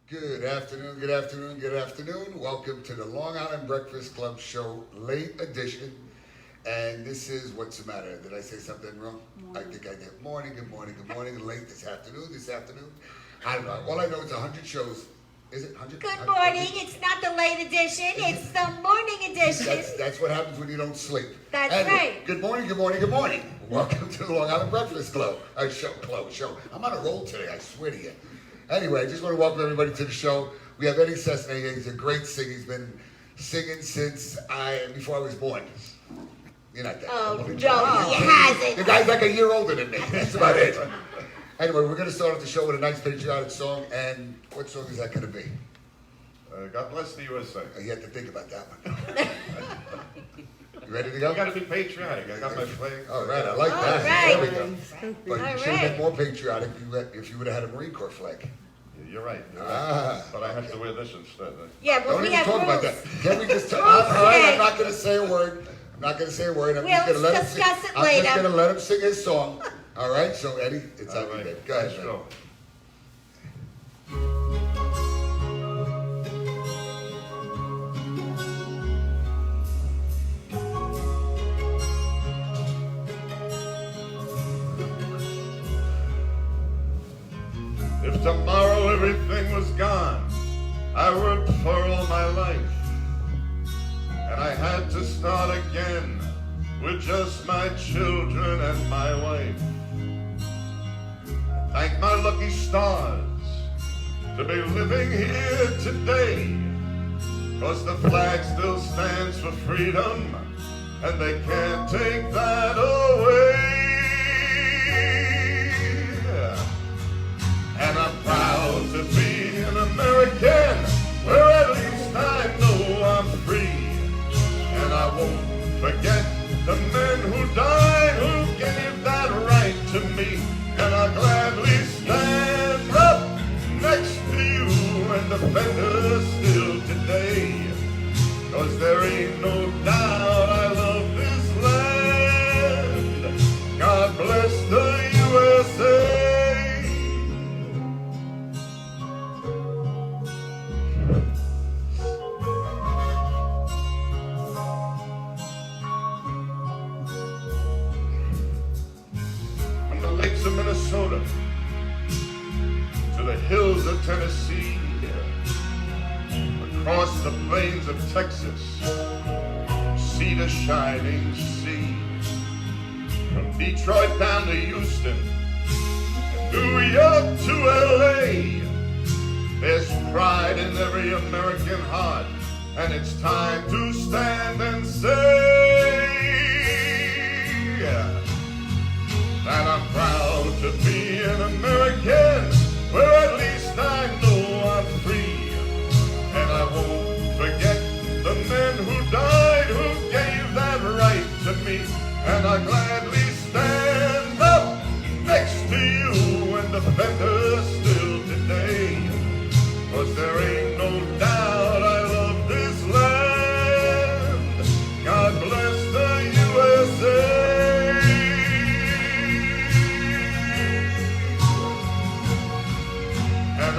Good afternoon, good afternoon, good afternoon. Welcome to the Long Island Breakfast Club Show, late edition. And this is What's the Matter? Did I say something wrong? Morning. I think I did. Morning, good morning, good morning. Late this afternoon. I don't know. All I know is 100 shows. Is it 100? Good morning. It's not the late edition. It's the morning edition. That's what happens when you don't sleep. That's anyway, right. Good morning, good morning, good morning. Welcome to the Long Island Breakfast Club show. I'm on a roll today, I swear to you. Anyway, I just want to welcome everybody to the show. We have Eddie Cessna here. He's a great singer. He's been singing since before I was born. You're not that old. Oh, no, he hasn't. The guy's like a year older than me. That's about it. Anyway, we're going to start off the show with a nice patriotic song. And what song is that going to be? God Bless the USA. You have to think about that one. You ready to go? You got to be patriotic. I got my flag. All right, I like that. Right. There we go. But you should have been more patriotic if you would have had a Marine Corps flag. You're right. But I have to wear this instead. Yeah, but Don't we even have talk rules. about that. Can we just talk? All right, I'm not going to say a word. I'm just going to let him sing. Discuss it I'm later. just going to let him sing his song. All right, so Eddie, it's All up to you, right. babe. Go ahead, Let's man. go. If tomorrow everything was gone, I worked for all my life, and I had to start again with just my children and my wife. Thank my lucky stars to be living here today, 'cause the flag still stands for freedom, and they can't take that away. And I'm proud to be an American, where at least I know I'm free. And I won't forget the men who died, who gave that right to me. And I'll gladly stand up next to you and defend us still today. 'Cause there ain't no doubt I love this land. God bless the USA. Of Minnesota to the hills of Tennessee, across the plains of Texas, see the shining sea. From Detroit down to Houston, and New York to LA, there's pride in every American heart, and it's time to stand and say that I'm proud to be an American, where at least I know I'm free. And I won't forget the men who died, who gave that right to me. And I gladly stand up next to you and defend us still today. 'Cause there ain't no doubt I love this land. God bless the USA.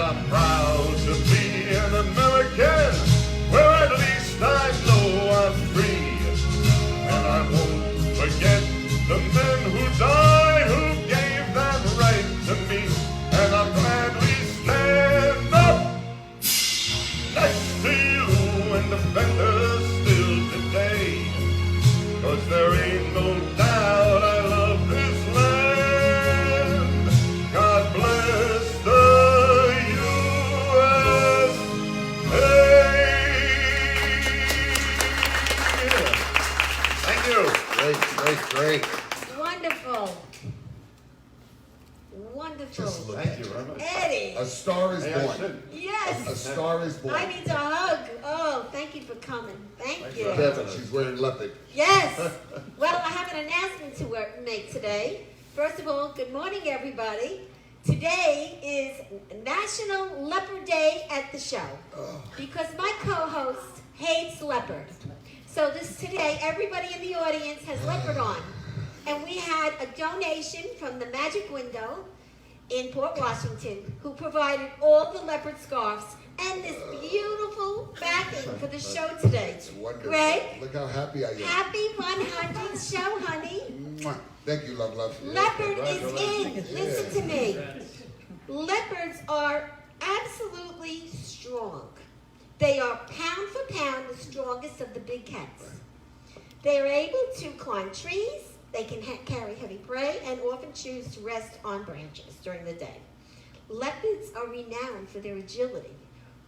I'm proud to be an American, where at least I know I'm free. And I won't forget the men who died, who gave that right to me. And I'll gladly stand up next to you and defend us still today. 'Cause there ain't no doubt I love this land. God bless the Great. Wonderful. Thank you very much. Eddie. A Star is Born. Yes. A Star is Born. I need a hug. Oh, thank you for coming. Thank you. Kevin, she's wearing leopard. Yes. Well, I have an announcement to make today. First of all, good morning, everybody. Today is National Leopard Day at the show because my co-host hates leopard. So today, everybody in the audience has leopard on. And we had a donation from the Magic Window, in Port Washington who provided all the leopard scarves and this beautiful backing for the show today. It's wonderful. Greg, Look how happy I am. happy 100th show, honey. Mwah. Thank you, love. Leopard is in. Yeah. Listen to me. Leopards are absolutely strong. They are pound for pound the strongest of the big cats. They are able to climb trees. They can carry heavy prey and often choose to rest on branches during the day. Leopards are renowned for their agility.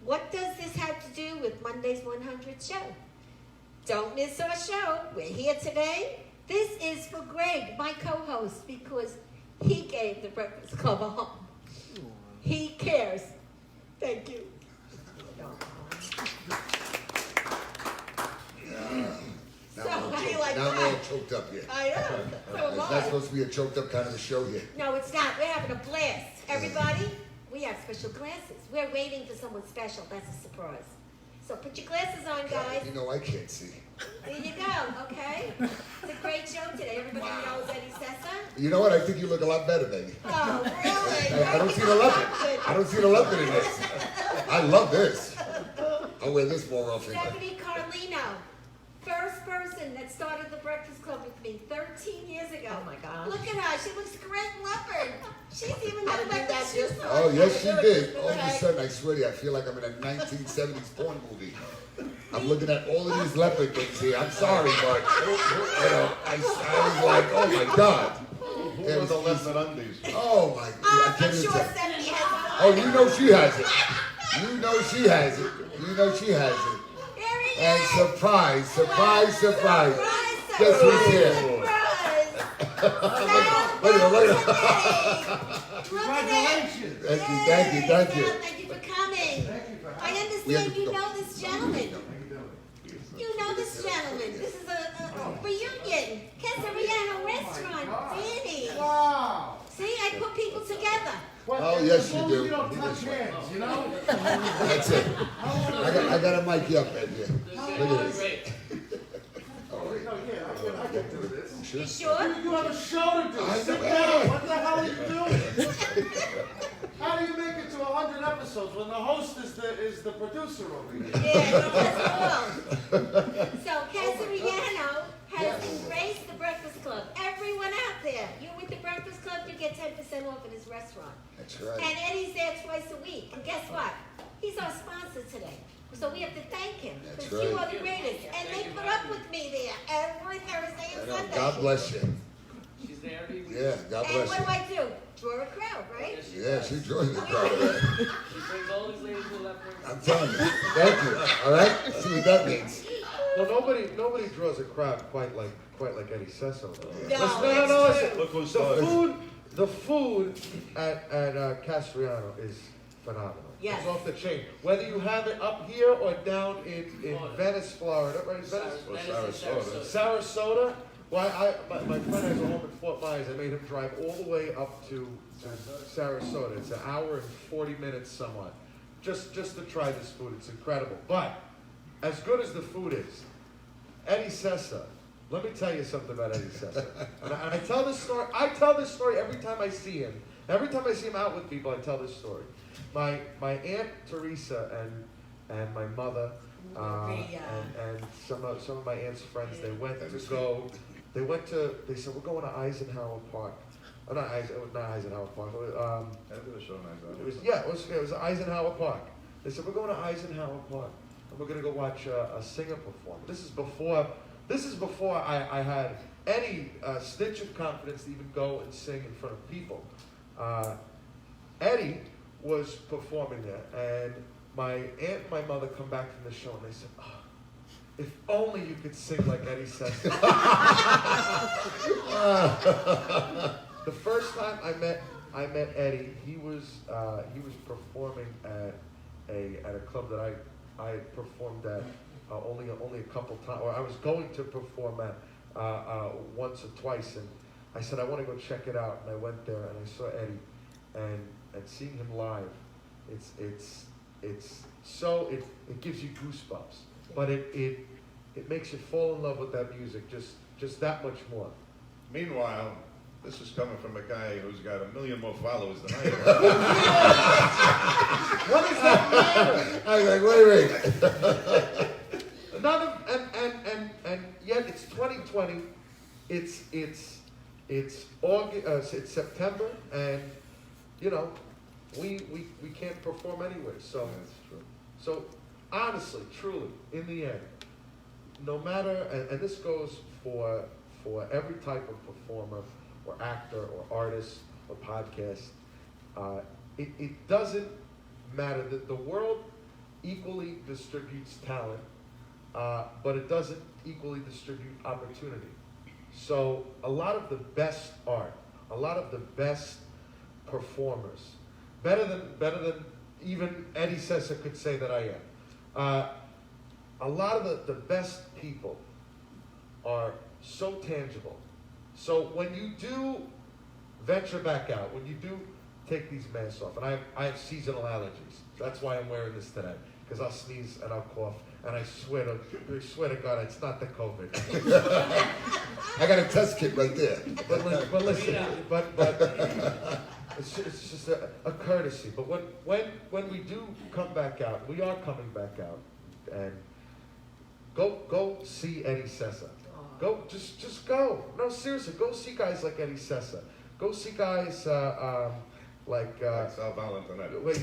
What does this have to do with Monday's 100th show? Don't miss our show. We're here today. This is for Greg, my co-host, because he gave the Breakfast Club a home. He cares. Thank you. Now So, I'm all how you choked- like now I'm that? all choked up here. I know. So am It's not I. supposed to be a choked up kind of a show here. No, it's not. We're having a blast. Everybody, we have special glasses. We're waiting for someone special. That's a surprise. So put your glasses on, guys. You know I can't see. There you go, okay? It's a great show today. Everybody knows Eddie Sessa. You know what? I think you look a lot better, baby. Oh, really? I don't see the leopard. I don't see the leopard in this. I love this. I'll wear this more often. Stephanie Carlino, first person that started the Breakfast Club with me 13 years ago. Oh my gosh. Look at her. She looks great in leopard. She's even How got to do leopard that shoes just- on. Oh, yes, she did. All of a Right. sudden, I swear to you, I feel like I'm in a 1970s porn movie. I'm looking at all of these leopard things here. I'm sorry, but you know, I was like, oh my God. Who There are was the these- leopard undies? Oh my God. I I'm can't even sure tell. Stephanie has Oh, you know she has it. You know she has it. You know she has it. Here he And is. surprise. Surprise, Guess who's here? surprise. Look at her, look at her. Congratulations. Thank you. Thank you for coming. I understand you know this gentleman. You know this gentleman. This is a reunion. Casariano restaurant. Danny. Wow. See, I put people together. What, Oh, as yes, long you as do. we don't touch hands, you know? That's it. I got a mic you up, man. Yeah. Look at this. Oh, yeah, I can do this. You sure? You have a show to do. I Sit know. down. What the hell are you doing? How do you make it to 100 episodes when the host is the producer over here? Yeah, that's cool. So Casariano has embraced the Breakfast Club. Everyone out there, you're with the Breakfast Club, you get 10% off at his restaurant. That's right. And Eddie's there twice a week. And guess what? He's our sponsor today. So we have to thank him. That's Because you right. are the greatest. And they put up with me there every Thursday I and know. Sunday. God bless you. She's there every week. Yeah, God And bless what you. do? Draw a crowd, right? Yeah, she joined the crowd. Right? She brings all these ladies to leopards. I'm telling you. Thank you. All right? See what that means. Well, nobody draws a crowd quite like Eddie Sesso. No, Listen. Look who's The food at Castriano is phenomenal. Yes. It's off the chain. Whether you have it up here or down in Florida. Venice, Florida, right? Venice, Sarasota. Well, my friend has a home in Fort Myers. I made him drive all the way up to Sarasota. It's an hour and 40 minutes somewhat. Just to try this food. It's incredible. But as good as the food is, Eddie Sessa, let me tell you something about Eddie Sessa. And I tell this story. I tell this story every time I see him. Every time I see him out with people, I tell this story. My Aunt Teresa and my mother and some of my aunt's friends, they said we're going to Eisenhower Park. Oh, not Eisenhower Park. It was Eisenhower Park. They said we're going to Eisenhower Park and we're going to go watch a singer perform. This is before I had any stitch of confidence to even go and sing in front of people. Eddie was performing there, and my aunt and my mother come back from the show and they said, oh, if only you could sing like Eddie Sessa. The first time I met Eddie, he was performing at a club that I performed at only a couple times, or I was going to perform at once or twice, and I said I want to go check it out, and I went there and I saw Eddie, and seeing him live, it gives you goosebumps, but it makes you fall in love with that music just that much more. Meanwhile, This is coming from a guy who's got 1 million more followers than I do. What does that matter? I was like, wait. None of and yet it's 2020. It's August. It's September, and you know we can't perform anywhere. So That's true. so honestly, truly, in the end, no matter and this goes for every type of performer or actor or artist or podcast. It doesn't matter that the world equally distributes talent, but it doesn't equally distribute opportunity. So a lot of the best art, a lot of the best performers, better than even Eddie Sessa could say that I am. A lot of the best people are so tangible. So when you do venture back out, when you do take these masks off, and I have seasonal allergies. That's why I'm wearing this today, because I'll sneeze and I'll cough, and I swear to God, it's not the COVID. I got a test kit right there. But listen, but it's just a courtesy. But when we do come back out, we are coming back out, and go see Eddie Sessa. Go, just go. No, seriously, go see guys like Eddie Sessa. Go see guys like. Sal Valentinelli. Wait,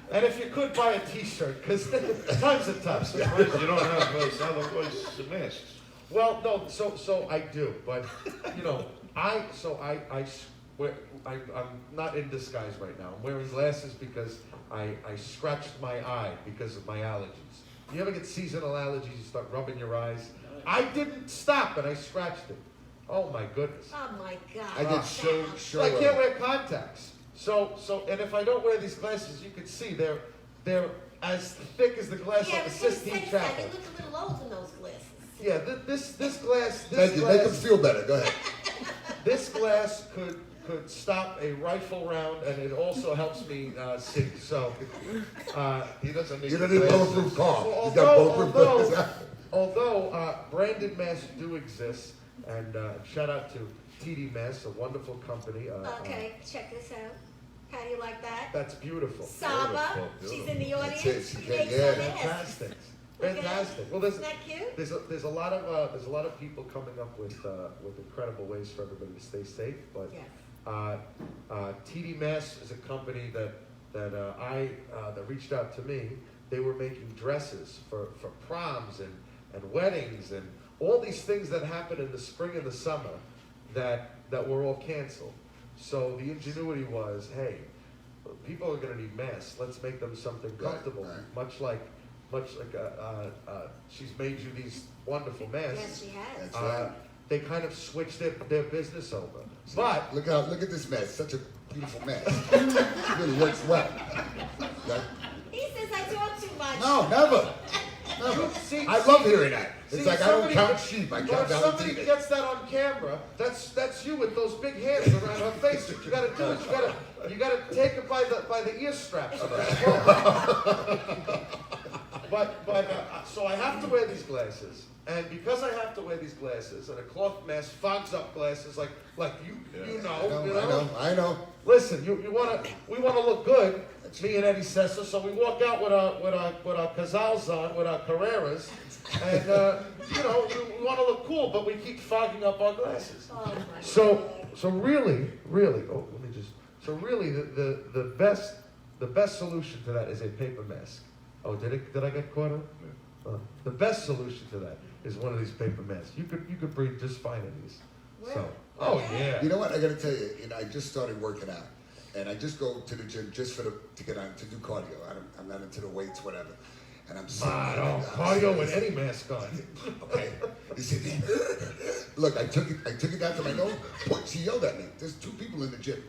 and if you could buy a T-shirt, because times are tough. You don't have Southern Voice masks. Well, no, so I do, but you know, I'm not in disguise right now. I'm wearing glasses because I scratched my eye because of my allergies. You ever get seasonal allergies? You start rubbing your eyes. I didn't stop, and I scratched it. Oh my goodness! Oh my God. I did show. So I can't wear contacts. So, and if I don't wear these glasses, you can see they're as thick as the glass Yeah, on I the was gonna Sistine say that. Chapel. You look a little old in those glasses. Yeah, this glass, Thank you. Make them feel better. Go ahead. this glass could stop a rifle round, and it also helps me see. So, He doesn't need You don't need a glasses. bulletproof car. You got bulletproof glasses. although branded masks do exist, and shout out to TD Masks, a wonderful company. Okay, check this out. How do you like that? That's beautiful. Saba, Beautiful, she's in the That's audience. it, she She can- makes yeah. some masks. Fantastic. Okay. Fantastic. Well, Isn't that cute? there's a lot of people coming up with incredible ways for everybody to stay safe. But Yes. TD Masks is a company that reached out to me. They were making dresses for proms and weddings and all these things that happen in the spring and the summer that were all canceled. So the ingenuity was, hey, people are going to need masks. Let's make them something comfortable, right. much like she's made you these wonderful masks. Yes, she has. That's right. They kind of switched their business over. But Look at this mask. Such a beautiful mask. It really works well. Right? He says I talk too much. No, never. Never. I love hearing that. It's like I don't count sheep. I count If somebody Valentina. gets that on camera, that's you with those big hands around her face. What you gotta do is you gotta take it by the ear straps. So I have to wear these glasses, and because I have to wear these glasses, and a cloth mask fogs up glasses, like you know. I know. Listen, we wanna look good. Me and Eddie Sessa, so we walk out with our Cazals on, with our Carreras, and we want to look cool, but we keep fogging up our glasses. Oh my So really, the best solution to that is a paper mask. Oh, did I get caught up? The best solution to that is one of these paper masks. You could breathe just fine in these. So, oh yeah. You know what? I got to tell you. I just started working out, and I just go to the gym just to get on to do cardio. I'm not into the weights, whatever. And I'm sitting there, I'm Cardio sitting with there. any mask on. Okay. You see, look, I took it down to my nose. She yelled at me. There's 2 people in the gym.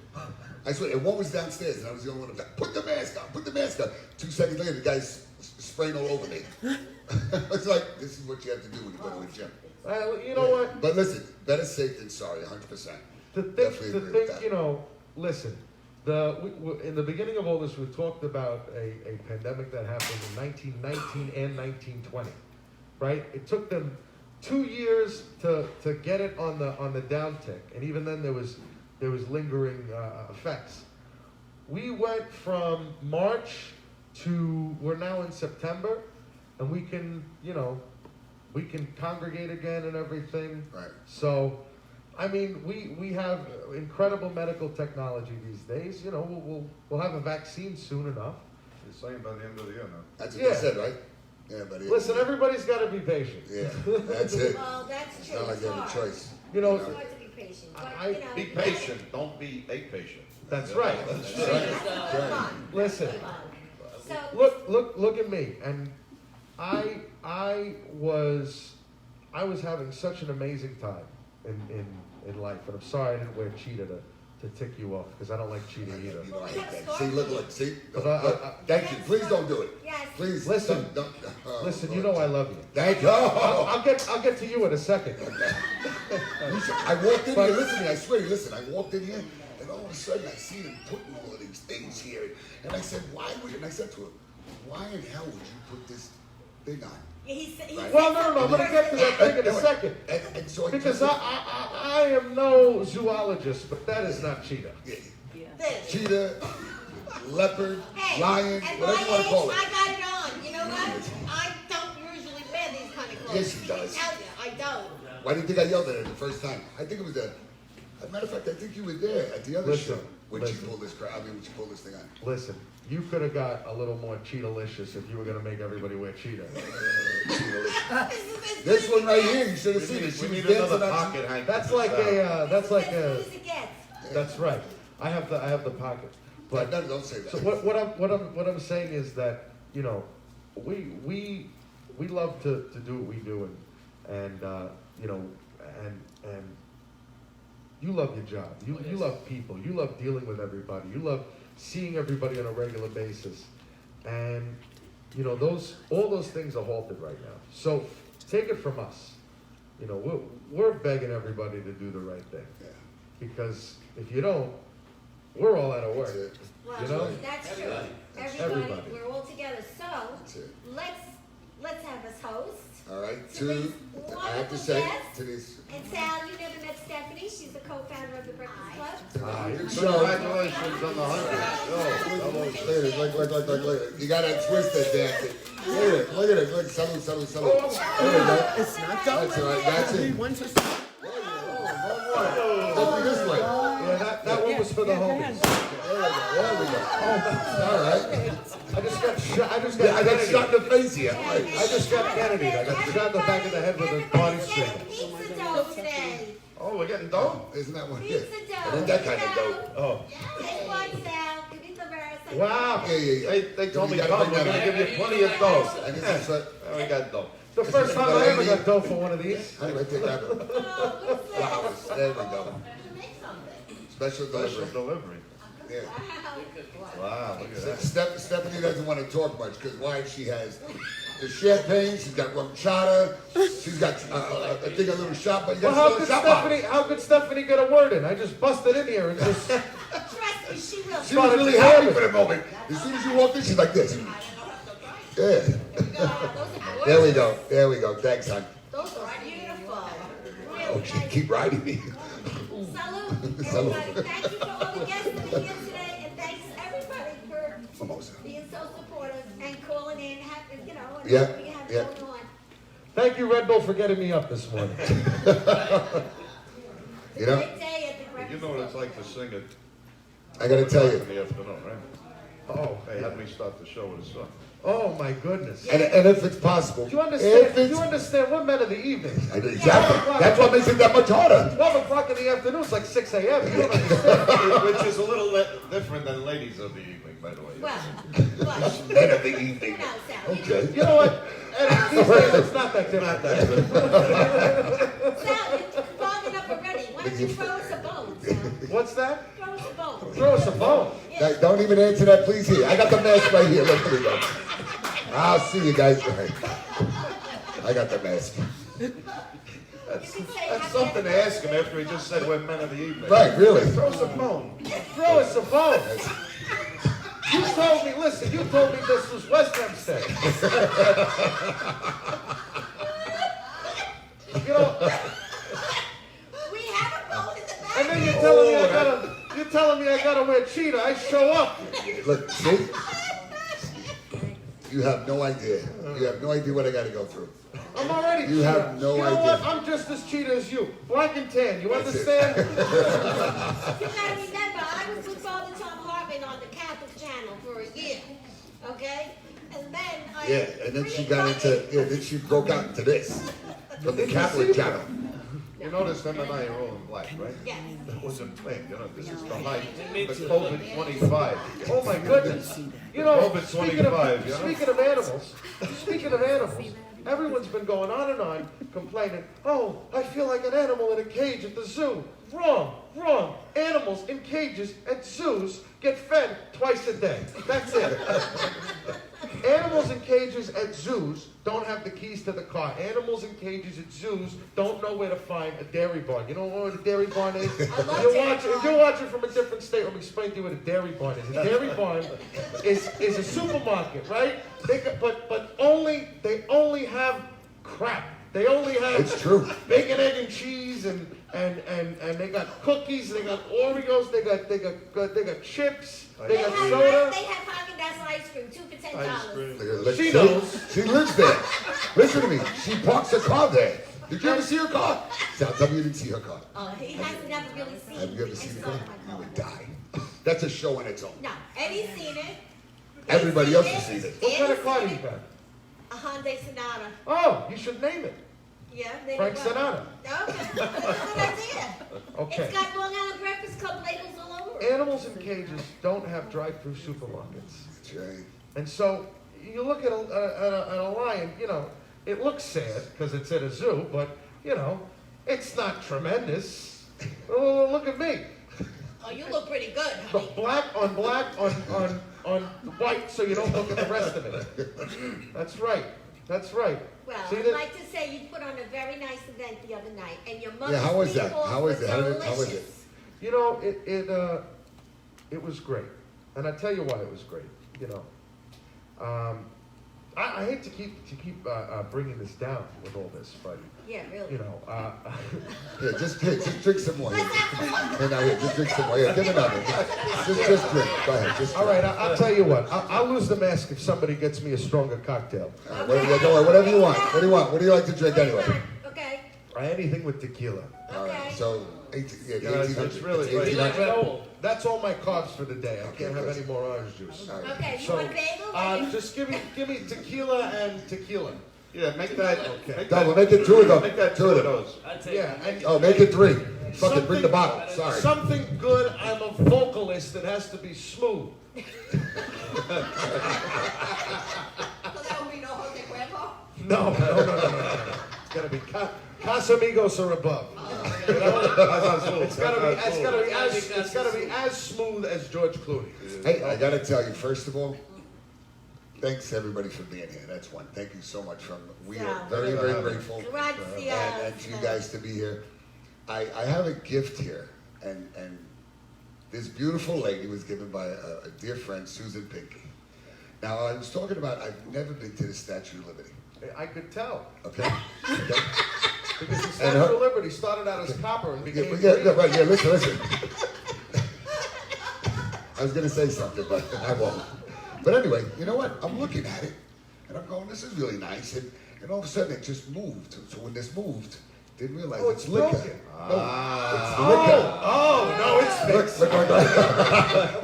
I swear, and one was downstairs, and I was the only one. Like, put the mask on. Put the mask on. 2 seconds later, the guy's spraying all over me. It's like, this is what you have to do when you go to the gym. You know what? But listen, better safe than sorry, 100%. Definitely agree with that. Listen, in the beginning of all this, we talked about a pandemic that happened in 1919 and 1920, right? It took them 2 years to get it on the downtick, and even then there was lingering effects. We went from March to we're now in September, and we can congregate again and everything. Right. So, I mean, we have incredible medical technology these days. You know, we'll have a vaccine soon enough. You're saying by the end of the year now. That's what Yeah. you said, right? Yeah, buddy. Listen, everybody's got to be patient. Yeah, that's it. Well, that's It's true. not like It's you have a hard. choice. You know, It's hard to be patient, but, I- you know. Be patient, don't be a patient. that's right. Come on. Listen, Come on. So, look at me, and I was having such an amazing time in life, and I'm sorry I didn't wear cheetah to tick you off because I don't like cheetah either. You know, I hate that. See, look, see? But Look, thank you. Please don't do it. yes. Please. Listen. Don't. Oh, Listen, you Lord. know I love you. Thank you. I'll get to you in a second. I walked in here, listen to me, I swear, listen, I walked in here, and all of a sudden I see him putting all of these things here, and I said, and I said to him, why in hell would you put this thing on? He said Well, no, I'm gonna get to that thing in a Anyway, second. And so I Because told him, I am no zoologist, but that is not cheetah. yeah, this. cheetah, leopard, Hey, lion, at whatever my you want to call age, it. I got it on. You know what? I don't usually wear these kind of clothes. Yes, he I does. can tell you, I don't. Why do you think I yelled at her the first time? I think it was as a matter of fact, I think you were there at the other Listen, show when listen. she pulled this when she pulled this thing on. Listen, you could have got a little more cheetah-licious if you were gonna make everybody wear cheetah. This one right here, you should have seen it. She We was need dancing another on. pocket hanky. That's for like Sarah. that's like as a, good as it gets. that's right. I have the pocket. But No, don't say that. so what I'm saying is that, you know, we love to do what we do, and you know, and you love your job. You love people. You love dealing with everybody. You love seeing everybody on a regular basis. And you know, all those things are halted right now. So take it from us. You know, we're begging everybody to do the right thing. Yeah. Because if you don't, we're all out of work. That's it. Well, You know? that's true. That's everybody. We're all together. So That's it. let's have us host. All right, Today's I have to wonderful say, guest. today's And Sal, you never met Stephanie. She's the co-founder of the Breakfast Club. Hi. good show. Congratulations on the 100th show. Look at it, look. You gotta twist that damn thing. Look at it, look. Salute. There we go. It's not That's all right, that's it. One to Look me this way. Yeah, that one was for the homies. There we go. All right. I just got shot. I just got. Yeah, I got Kennedy. shot in the face here. I just got Kennedy. I got shot in the back of the head with a body streamer. Pizza dough today. Oh, we're getting dough? Isn't that one? Pizza Yeah. dough. It ain't that kind of dope. Oh, Take one, Sal. Give me the rest. wow. Yeah. They told me, You gotta come, bring we're that gonna give you plenty of dough. And this is We got dough. The first time I ever got dough for one of these. Honey, right there, grab it. Oh, what's this? Flowers. There we go. Make something. Special Special delivery. delivery. Yeah. Wow, look at that. Stephanie doesn't want to talk much because why? She has the champagne, she's got rum chata, she's got I think a little shot, but you Well, got a how could Stephanie get a word in? I just busted in here and just. Trust me, she will. She was really happy for the moment. As soon as you walked in, she's like this. Yeah. There we go. There we go. Thanks, hon. Those are beautiful. Oh, Really she nice. keep riding me. Salute, Salute. everybody. Thank you for all the guests that are here today, and thanks everybody for Mimosa. being so supportive and calling in, having, you know, and Yeah, what we have yeah. going on. Thank you, Red Bull, for getting me up this morning. It's You a know? great day at the Breakfast You know what it's Club. like to sing it I gotta tell in you. the afternoon, right? Oh, They had me start the show with a song. oh my goodness. And if it's possible. Do you understand? If Do it's, you understand? We're men of the evening. exactly. That's what makes it that much harder. 12 o'clock in the afternoon, it's like 6 a.m. You don't understand. Which is a little different than ladies of the evening, by the way. Well, Men of the evening. you know, Sal. Okay. You know what? And these days, it's not that different. Sal, you're fogging up already. Why don't you throw us a bone, Sal? What's that? Throw us a bone. Throw us a bone. Yeah. Don't even answer that, please. Here, I got the mask right here. Look, here we go. I'll see you guys. I got the mask. You can say That's happy something to ask him after he just said we're men of the evening. Right, really. Throw us a bone. Throw us a bone. You told me, listen, you told me this was West Hempstead. You know, We have a phone in the back. and then you're telling me I gotta wear cheetah. I show up. Look, see? You have no idea. You have no idea what I got to go through. I'm already You cheetah. have no You know idea. what? I'm just as cheetah as you. Black and tan. You That's it. understand? You gotta remember, I was with Father Tom Hartman on the Catholic channel for a year, okay? And then I. Yeah, and then she got into, then she broke out into this from the Catholic channel. You notice them and I are all in black, right? Yes. That wasn't planned, you know, this is the height, the COVID 25. Oh my goodness. You know, COVID 25, you know? speaking of animals, everyone's been going on and on complaining, oh, I feel like an animal in a cage at the zoo. Wrong. Animals in cages at zoos get fed twice a day. That's it. Animals in cages at zoos don't have the keys to the car. Animals in cages at zoos don't know where to find a dairy barn. You know where the dairy barn is? I love If dairy you're watching from a different state, let me explain to you what a dairy barn is. A dairy barn is a supermarket, right? But they only have crap. They only have It's true. bacon, egg, and cheese, and they got cookies, they got Oreos, they got chips, they They got have, soda. they have Haagen-Dazs ice cream, 2 for $10. Ice cream. Look, She see? knows. She lives there. Listen to me. She parks her car there. Did you ever see her car? Sal, tell me you didn't see her car. He has never really seen Have you ever and seen the saw car? my You car. would die. That's a show on its own. No, Eddie's seen it. Everybody else has seen it. What kind of Eddie's car do seen you it. got? A Hyundai Sonata. Oh, you should name it. Yeah, there Frank you go. Sinatra. Okay, that's a good idea. Okay. It's got Long Island Breakfast Club labels all over it. Animals in cages don't have drive-through supermarkets. That's right. And so you look at a lion, you know, it looks sad because it's at a zoo, but, you know, it's not tremendous. Oh, look at me. Oh, you look pretty good, The honey. black on white so you don't look at the rest of it. That's right. Well, See I'd that? like to say you put on a very nice event the other night, and your mother's Yeah, how was that? meatballs How was were it? How was it? delicious. You know, it was great. And I tell you why it was great, you know. I hate to keep bringing this down with all this, but, Yeah, really. you know, Here, just drink some more. Here, now, here, just drink some more. Here, give me another. Just drink. Go ahead. Just all drink. right, I'll tell you what. I'll lose the mask if somebody gets me a stronger cocktail. Whatever you want. What do you want? What do you like to drink anyway? Okay, Anything with tequila. All right. okay. So, 18, yeah, Yeah, it's 1800. really- It's 1800. That's all my carbs for the day. I Okay, can't have good. any more orange juice. All right. Okay, you So, want bagel? just give me tequila and tequila. Yeah, make that, Okay. make Double, that, make it two of them. make that Two two of of them. those. I'd take Yeah, and Oh, make it three. Fucking bring the bottle. Sorry. something good. I'm a vocalist. It has to be smooth. So that would be no Jose Cuervo? No. It's gotta be Casamigos or above. You know? It's gotta be as smooth as George Clooney. Hey, I gotta tell you, first of all, thanks everybody for being here. That's one. Thank you so much. We are Yeah. very, very grateful. Grazie. And for you guys to be here. I have a gift here, and this beautiful lady was given by a dear friend, Susan Pinky. Now, I was talking about, I've never been to the Statue of Liberty, I could tell. okay? Okay? Because the And Statue her- of Liberty started out as copper and became Right, yeah, listen. I was gonna say something, but I won't. But anyway, you know what? I'm looking at it, and I'm going, this is really nice, and all of a sudden it just moved. So when this moved, didn't realize Oh, it's it's liquor. broken. No, it's liquor. Oh, no, it's fixed.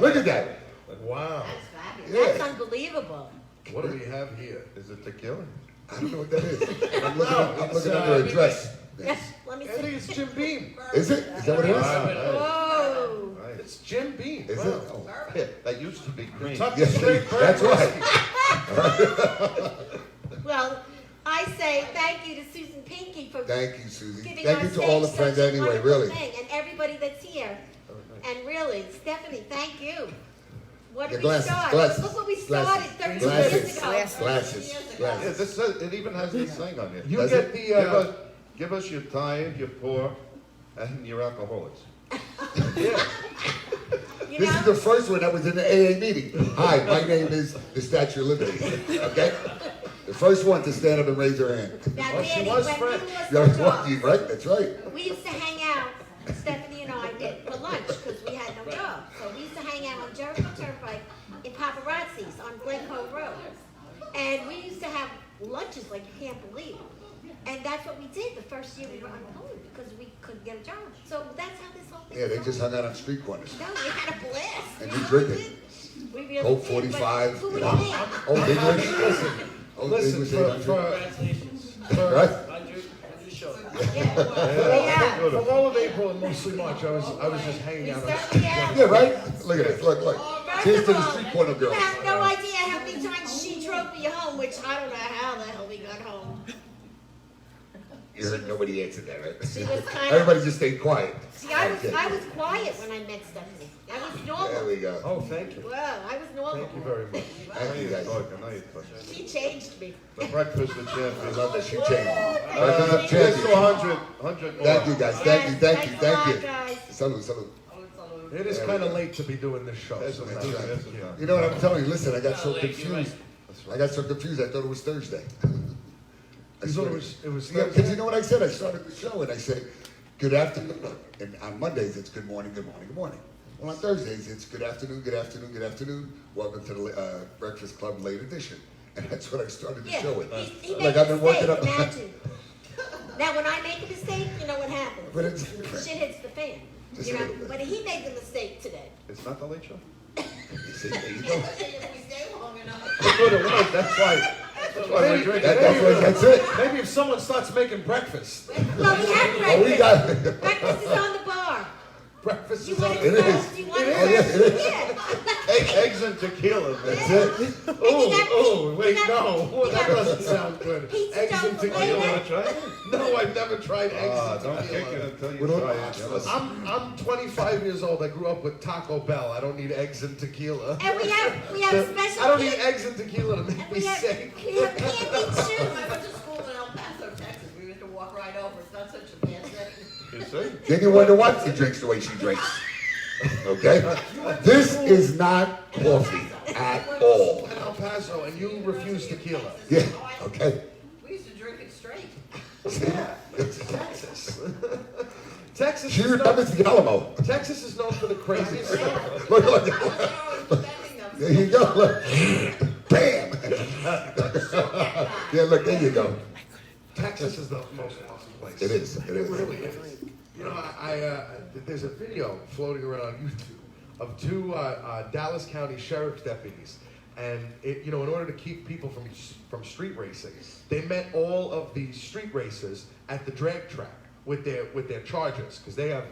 Look at that. Wow. That's fabulous. Yeah. That's unbelievable. What do we have here? Is it tequila? I don't know what that is. I'm it's, looking under a dress. Yes, let me I think see. it's Jim Beam. Is it? Is that what it is? Whoa. Right. It's Jim Beam. Is Wow. it? Oh. Yeah, that used to be green. Tuck Yeah, it straight that's whiskey. right. Well, I say thank you to Susan Pinky for Thank you, Susie. giving Thank our you to all the stage friends such a anyway, wonderful really. thing, and everybody that's here. And really, Stephanie, thank you. What Yeah, did glasses, we start? glasses, Look what we glasses, started 30 glasses, years ago. glasses, 30 years ago. Yeah, glasses. this says, it even has this thing on here. You Does get it? the, Give us your tired, your poor, and your alcoholics. yeah. You This know? is the first one that was in the AA meeting. Hi, my name is the Statue of Liberty. Okay? The first one to stand up and raise their hand. Now, Oh, she Danny, was when French. we were Yeah, so right, young, right, that's right. we used to hang out, Stephanie and I did, for lunch, because we had no job. So we used to hang out on Jericho Turnpike in Paparazzi's on Glen Cove Road. And we used to have lunches like you can't believe. And that's what we did the first year we were unemployed, because we couldn't get a job. So that's how this whole thing Yeah, they started. just hung out on street corners. No, we had a blast. And We you really drinking. did. We really Coke did, 45. but who would you think? Old English. Listen, Old listen, English for, 800. Congratulations. Right? 100 show. Yeah. from all of April and mostly March, I was just hanging out on the street. Yeah. Yeah, right? Look at this, look. Cheers to the street corner You girls. have no idea how many times she drove me home, which I don't know how the hell we got home. You heard nobody answered that, right? She was kind of. Everybody just stayed quiet. See, I was Okay. quiet when I met Stephanie. I was There normal. we go. Oh, thank you. Well, I was normal. Thank you very much. Thank you guys. She changed me. The breakfast with I champions. love that she changed. Breakfast Thank of you. champions. 100 more. Thank you guys, thank you, thank you, Yes, thank thanks a you. lot, guys. Salute, salute. It is kind of late to be doing this show. Yes, so it's thank not. you. Yes, it's not. You know what I'm telling you? Listen, I got so Not late, you're right. confused. I got so confused, I thought it was Thursday. I You thought swear. it was Yeah, Thursday? because you know what I said? I started the show and I said, good afternoon. And on Mondays, it's good morning, good morning, good morning. Well, on Thursdays, it's good afternoon, good afternoon, good afternoon. Welcome to the Breakfast Club Late Edition. And that's what I started the Yeah, show with. he Like made I've a been working mistake, up. imagine. Now, when I make a mistake, you know what happens. But it's Shit hits the fan. Just You a know, little bit. but he made the mistake today. It's not the late show? You see, there you go. I thought it was, that's why. Maybe, That's it. maybe if someone starts making breakfast, Well, we have breakfast. Oh, we got Breakfast is on the bar. breakfast You is want on. it It first? is. You want Oh, it yes, first? it is. Yeah. Eggs and tequila, man. That's it. And you got Oh, wait, you got- no, you that got doesn't sound good. pizza Eggs and dough You tequila. wanna try it? No, I've never tried eggs and Don't kick it tequila. until We you don't- try it. Yeah, listen. I'm 25 years old. I grew up with Taco Bell. I don't need eggs and tequila. And we have special. I don't need eggs and tequila to make And me we have sick. candy When too. I went to school in El Paso, Texas, we used to walk right over. It's not such a bad thing. You see? Then you wonder why she drinks the way she drinks. Okay? This is not coffee at all. El Paso, and you refuse tequila. Yeah, okay? We used to drink it straight. Texas. Texas She is known, remembers the Alamo. Texas is known for the craziest stuff. Look, look. Spending them. There you go, look. Bam! Yeah, look, there you go. Texas is the most awesome place. It is, it It is. really is. You know, there's a video floating around on YouTube of two Dallas County sheriff's deputies, and in order to keep people from street racing, they met all of the street racers at the drag track with their chargers, because they have,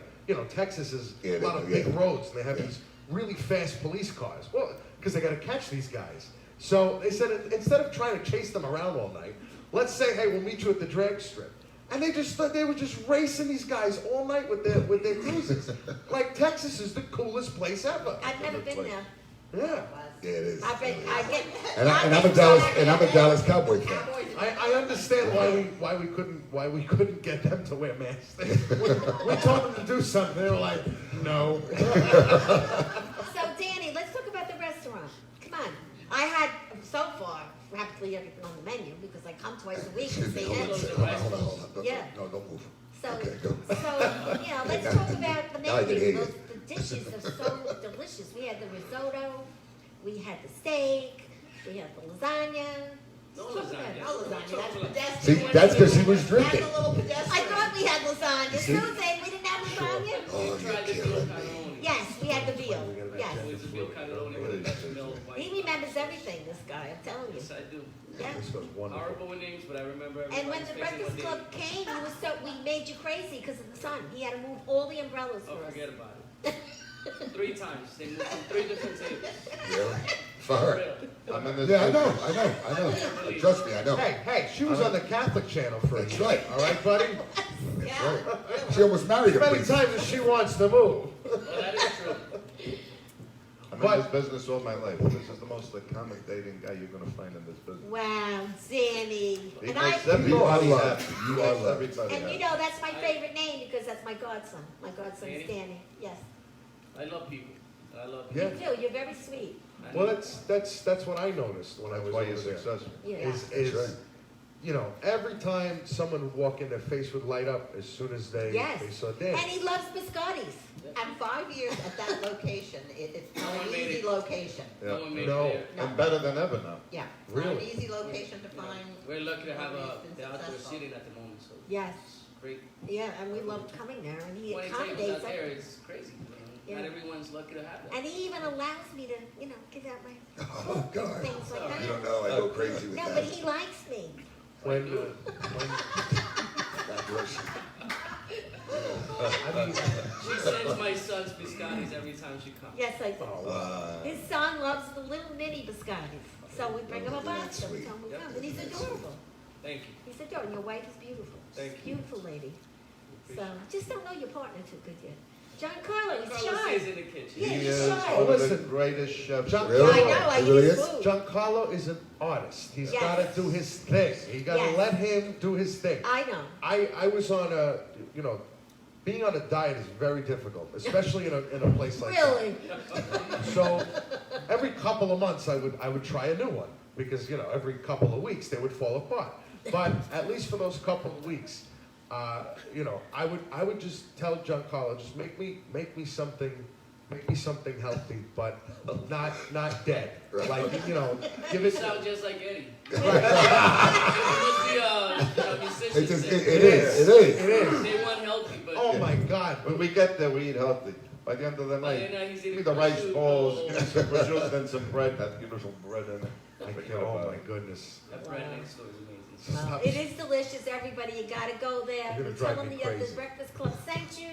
Texas is Yeah, a lot of they do, big yeah. roads, and they have these really fast police cars. Well, because they got to catch these guys. So they said, instead of trying to chase them around all night, let's say, hey, we'll meet you at the drag strip. And they were just racing these guys all night with their cruisers. Like, Texas is the coolest place ever. I've never been there. Yeah. Yeah, it is. I get. And I'm a Dallas Cowboy fan. I understand why we couldn't get them to wear masks. We told them to do something. They were like, no. So, Danny, let's talk about the restaurant. Come on. I had, so far, practically everything on the menu because I come twice a week and say Hold on, hello. hold on. Don't- Yeah. No, don't move. So, Okay, go. let's talk about the Now I can hear menu. you. The dishes are so delicious. We had the risotto, we had the steak, we had the lasagna. No Let's talk about it. lasagna. Oh, lasagna, that's See, pedestrian. that's because she was That's drinking. a little I pedestrian. thought we had lasagna. See? Susan, we didn't have lasagna? Oh, We tried the you're veal killing me. cannelloni. Yes, we had the veal. Yes. Always the veal cannelloni with the bechamel white. He remembers everything, this guy, I'm telling you. Yes, I do. Yeah. This was wonderful. Horrible with names, but I remember And when everybody's the face and Breakfast what Club came, we made you crazy because of the sun. He had to move all the umbrellas Oh, for us. forget about it. 3 times. They moved from 3 different tables. Really? For For her. real. I'm in this Yeah, I business. know. Trust me, I know. Hey, she was on the Catholic channel for a That's year. right. All right, buddy? Yeah. She almost married As a many priest. times as she wants to move. Well, that is true. I'm But- in this business all my life. This is the most accommodating guy you're gonna find in this business. Wow, Danny. He And I, makes everybody You are happy. loved. You You are are loved. everybody and you happy. know that's my favorite name because that's my godson. My godson is Danny? Danny. Yes. I love people. I love Yeah. people. You do. You're very sweet. Well, that's what I noticed when I That's was why over you're there. successful. Yeah. Is right. you know, every time someone would walk in, their face would light up as soon as they Yes. saw And Dan. he loves biscottis. And 5 years at that location, it's not No one an made easy it. location. No one made No. it there. And better than ever now. Yeah, it's not an Really? easy location to find. We're lucky to have Nobody's been the outdoor successful. seating at the moment, so Yes. it's great. Yeah, and we love coming there, and he 20 tables accommodates out there everything. is crazy. Yeah. Not everyone's lucky to have that. And he even allows me to, give out my Oh, God. things like You that. don't know, I go crazy with No, that. but he likes me. When God bless you. I mean, She sends my son's biscottis every time she comes. Yes, I do. Wow. His son loves the little mini biscottis, so we bring him a box every Sweet. time we Yep. come, and he's adorable. Thank you. He's adorable. Your wife is beautiful. She's Thank a you. beautiful lady. So just don't know your partner too good yet. Giancarlo, he's Carlos shy. stays in the kitchen. Yeah, He he's is shy. one of the Listen. greatest chefs. John- Really? I know. I He really eat his is? food. Giancarlo is an artist. He's Yes. got to do his thing. You got to Yes. let him do his thing. I know. I was on a, being on a diet is very difficult, especially in a place like that. Really? So every couple of months I would try a new one because every couple of weeks they would fall apart. But at least for those couple of weeks, I would just tell Giancarlo, just make me something healthy, but not dead. Right. Like give You it. sound just like Eddie. It Musicians. just, They it is. It is. they want healthy, but Oh my God. When we get there, we eat healthy. By the end of the By the night, night, he's give me eating the rice prosciutto. balls, give me some prosciutto and some bread. Give me some bread in it. Forget Oh about my it. goodness. that bread next door is amazing. Well, it is delicious, everybody. You gotta go there. You're gonna Tell drive them me the crazy. Breakfast Club sent you.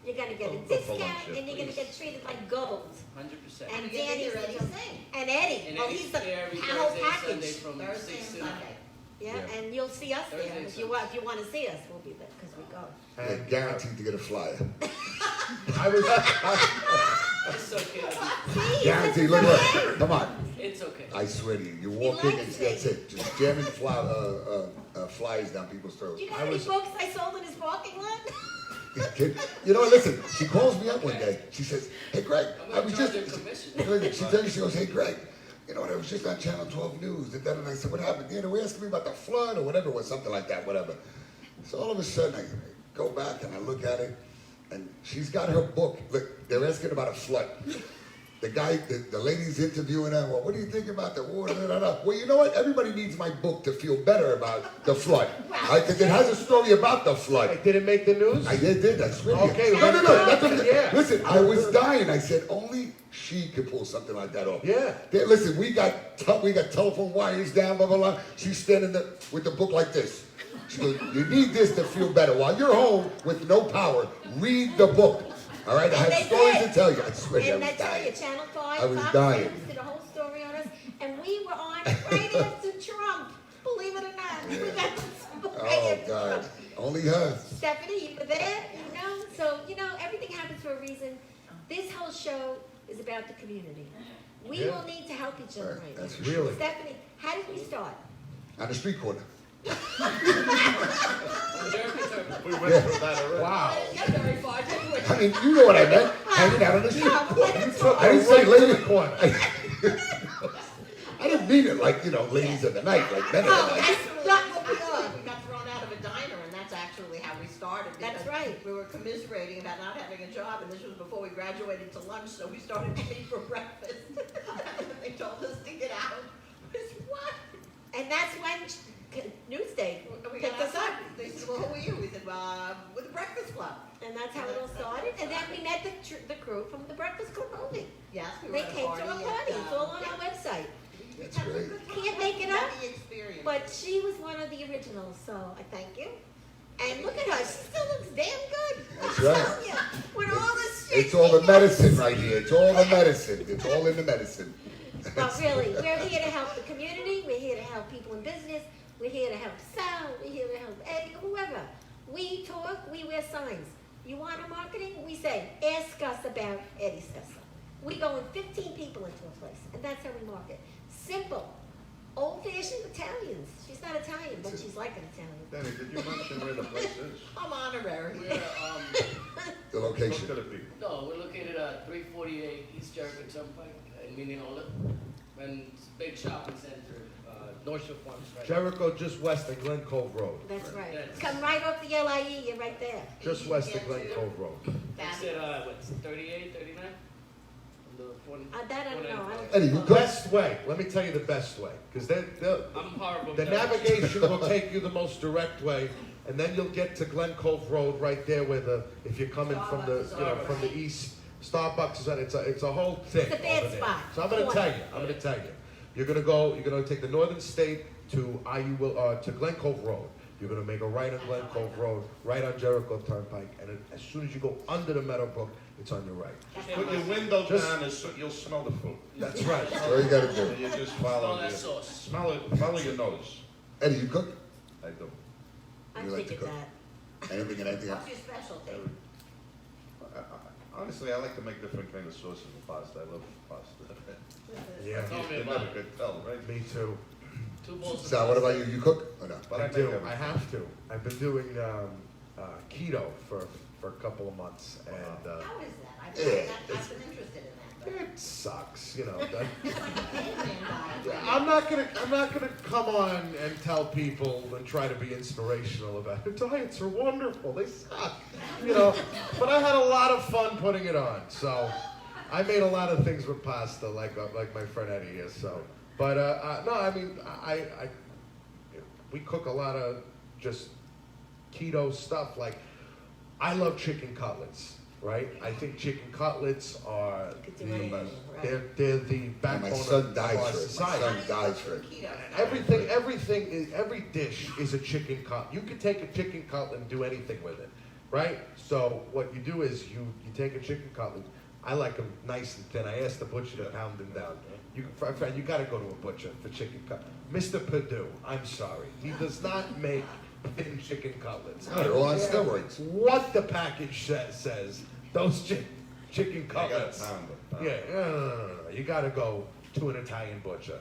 You're gonna get a Don't go for discount, lunch yet, and you're gonna please. get treated like gold. 100%. And You get to Danny's hear Eddie sing. and Eddie. And Oh, Eddie's he's the here every whole Thursday and Sunday package. from Thursday 6 and to 9. Sunday. Yeah, Yeah. and you'll see us there Thursday, if you want to see us. We'll be there because we go. You're And guaranteed to get a flyer. I was. It's okay. See, Guaranteed. Look, look. Come on. It's okay. I swear to you, you walk in and likes that's me. it. Just jamming flyers down people's throats. You know I how many was- books I sold in his parking lot? Kid, you know what? Listen, she calls me up one day. She says, "Hey, Greg, I'm I gonna was charge just." her commission. She goes, "Hey, Greg, you know what? I was just on Channel 12 News." And then I said, "What happened?" They were asking me about the flood or whatever it was, something like that, whatever. So all of a sudden, I go back and I look at it, and she's got her book. Look, they're asking about a flood. The guy, the lady's interviewing her. Well, what do you think about the water? Da, da, da. Well, you know what? Everybody needs my book to feel better about the flood. Because it has a story about the flood. I didn't make the news. I did. That's really Okay, No, no, no. That's what, yeah. Listen, I was dying. I said only she could pull something like that off. Yeah. Listen, we got telephone wires down, blah blah blah. She's standing there with the book like this. She goes, "You need this to feel better. While you're home with no power, read the book. All right, I And they have stories did. to tell you. I swear, I And was I tell you, dying. Channel 5, I was Fox dying. News did a whole story on us, and we were on right after Trump. Believe it or not, we got this right Oh after God, Trump. only her. Stephanie, you were there, So, everything happens for a reason. This whole show is about the community. We Yeah. all need to help each other Right, right that's now. for Really? Stephanie, how did we start? On the street corner. Jerky turkey. We went through that already. Wow. Get very far, didn't we? I mean, you know what I meant. Hanging out on the street No, corner. that's I didn't say Right to lady. the corner. I didn't mean it like, ladies of the night, like men of Oh, the night. that's not what we Actually, thought. we got thrown out of a diner, and that's actually how we started. That's because right. We were commiserating about not having a job, and this was before we graduated to lunch, so we started to meet for breakfast. And they told us to get out. I said, what? And that's when Newsday We picked got us up. outside. They said, well, who are you? We said, well, with the Breakfast Club. And that's how it all started. And then we met the crew from the Breakfast Club movie. Yes, we were They at a came party. to our party. It's all on our website. That's great. Can't make it up. The experience. But she was one of the originals, so I thank you. And look at her, she still looks damn good. That's I'm right. telling you, with all this shit. It's all the she does. medicine right here. It's all the medicine. It's all in the medicine. But really, we're here to help the community. We're here to help people in business. We're here to help Sal. We're here to help Eddie, whoever. We talk, we wear signs. You want our marketing? We say, ask us about Eddie Sessa. We go with 15 people into a place, and that's how we market. Simple. Old-fashioned Italians. She's not Italian, but she's like an Italian. Danny, did you mention where the place is? I'm honorary. We're, The Talk location. to the people. no, we're located at 348 East Jericho Turnpike in Mineola. And it's a big shopping center, North Shore Farms, right? Jericho, just west of Glen Cove Road. That's right. Yes. Come right off the LIE, you're right there. Just west of Glen Cove Road. It's at, what, 38, 39? On the 20, That I don't know. I don't Eddie, you know. The cook? best way, let me tell you the best way, because I'm horrible. the with that. navigation will take you the most direct way, and then you'll get to Glen Cove Road right there where if you're coming from from the east, Starbucks is on, it's a whole thing. It's a bad over there. spot. So I'm gonna tell you. You're gonna take the Northern State to to Glen Cove Road. You're gonna make a right on Glen Cove Road, right on Jericho Turnpike, and as soon as you go under the Meadowbrook, it's on your right. Put your window Just- down, you'll smell the food. That's right. That's all you gotta do. You just Smell follow that your, sauce. follow your nose. Eddie, you cook? I do. I You like to figured cook. that. Anything and anything else? What's your specialty? Honestly, I like to make different kind of sauces with pasta. I love pasta. Yeah, Tell me You about never it. could tell, right? me too. 2 bowls of Sal, what about you? You cook or no? But I I make do. everything. I have to. I've been doing keto for a couple of months, and How is that? I've Yeah, been interested in that. it sucks. You know. It's like a caveman diet. I'm not gonna come on and tell people and try to be inspirational about it. Diets are wonderful. They suck. You know. But I had a lot of fun putting it on. So I made a lot of things with pasta, like my friend Eddie here. So. But no, I mean, we cook a lot of just keto stuff. Like, I love chicken cutlets, right? I think chicken cutlets are could do anything, right. they're the And backbone my son of dies our for it. My society. son dies for it. Every dish is a chicken cutlet. You can take a chicken cutlet and do anything with it, right? So what you do is you take a chicken cutlet. I like them nice and thin. I asked the butcher to pound them down. You got to go to a butcher for chicken cut. Mr. Perdue, I'm sorry, he does not make thin chicken cutlets. No, they're all on steroids. What the package says, those chicken I got a cutlets. pound. Yeah, no. You got to go to an Italian butcher,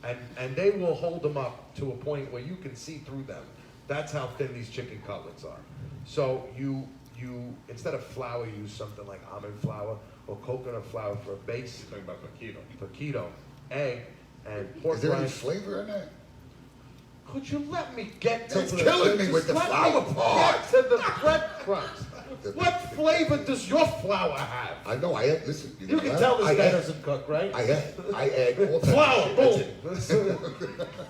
and they will hold them up to a point where you can see through them. That's how thin these chicken cutlets are. So you instead of flour, use something like almond flour or coconut flour for a base. You're talking about taquito. For keto, egg, and pork Is there any rind. flavor in that? Could you let me get to It's the... killing me with the just let flour me part. Get to the breadcrumbs. What flavor does your flour have? I know. I add. Listen. You know can what? tell this I guy add- doesn't cook, right? I add all types of Flour, shit. That's boom.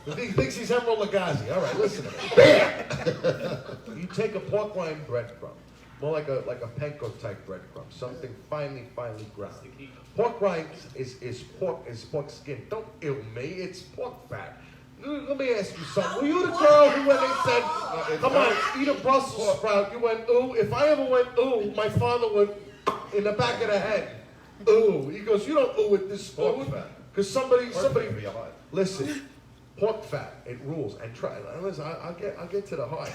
it. He thinks he's Emerald Lagasse. All right, listen to me. You take a pork rind breadcrumb, more like a panko type breadcrumb, something finely ground. Pork rind is pork skin. Don't ill me. It's pork fat. Let me ask you something. Were you the girl who, when they said, "Come on, eat a Brussels sprout," you went ooh? If I ever went ooh, my father went in the back of the head. Ooh. He goes, "You don't ooh at this Pork food." fat. Because somebody, For your heart. listen, pork fat, it rules. And try, listen, I'll get to the heart.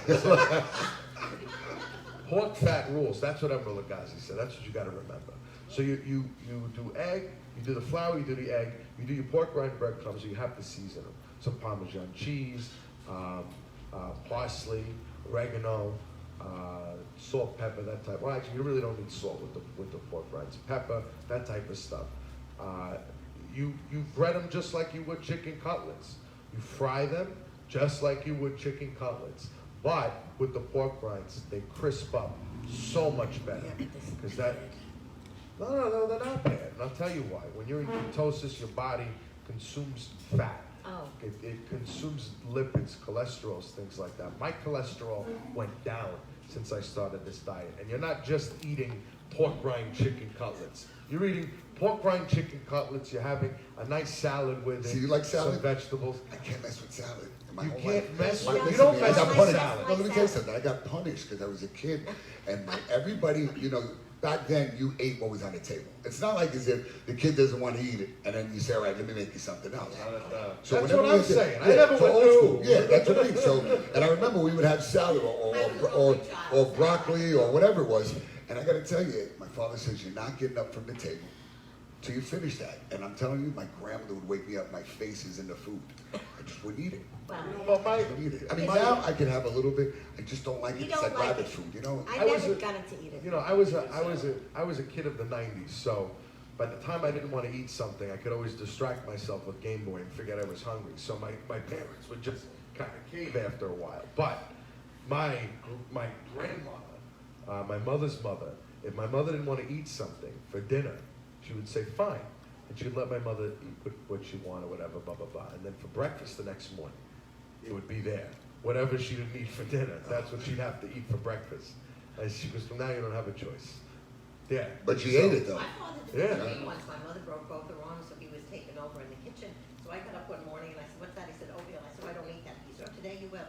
Pork fat rules. That's what Emerald Lagasse said. That's what you got to remember. So you do egg, you do the flour, you do the egg, you do your pork rind breadcrumbs, so you have to season them. Some Parmesan cheese, parsley, oregano, salt, pepper, that type. Well, actually, you really don't need salt with the pork rinds. Pepper, that type of stuff. You bread them just like you would chicken cutlets. You fry them just like you would chicken cutlets. But with the pork rinds, they crisp up so much better. Because that, no, they're not bad. And I'll tell you why. When you're in ketosis, your body consumes fat. Oh. It consumes lipids, cholesterol, things like that. My cholesterol went down since I started this diet. And you're not just eating pork rind chicken cutlets. You're eating pork rind chicken cutlets. You're having a nice salad with it. So you like salad? Some vegetables. I can't mess with salad. In my You whole can't life. mess My- with- you listen don't to me, I mess got with punished. salad. No, let me tell you something. I got punished because I was a kid, and everybody, back then you ate what was on the table. It's not like as if the kid doesn't want to eat it, and then you say, all right, let me make you something else. So That's whenever what we I'm did- saying. I yeah, never so went, old school. "Ooh." Yeah, that's what I mean. So, and I remember we would have salad or broccoli or whatever it was, and I got to tell you, my father says you're not getting up from the table till you finish that. And I'm telling you, my grandmother would wake me up, my face is in the food. I just wouldn't eat it. Wow. But my, I wouldn't eat it. I mean, now I can have a little bit. I just don't like You it. It's don't like like rabbit it. food, I I was never a- got into eat it. I was a kid of the '90s, so by the time I didn't want to eat something, I could always distract myself with Game Boy and forget I was hungry. So my parents would just kind of cave after a while. But my grandmother, my mother's mother, if my mother didn't want to eat something for dinner, she would say, fine. And she would let my mother eat what she wanted, whatever, blah, blah, blah. And then for breakfast the next morning, it would be there. Whatever she didn't eat for dinner, that's what she'd have to eat for breakfast. And she goes, well, now you don't have a choice. Yeah. But she ate it though. My father did Yeah. the same once. My mother broke both her arms, so he was taken over in the kitchen. So I got up one morning and I said, what's that? He said, oatmeal. I said, I don't eat that. He said, today you will.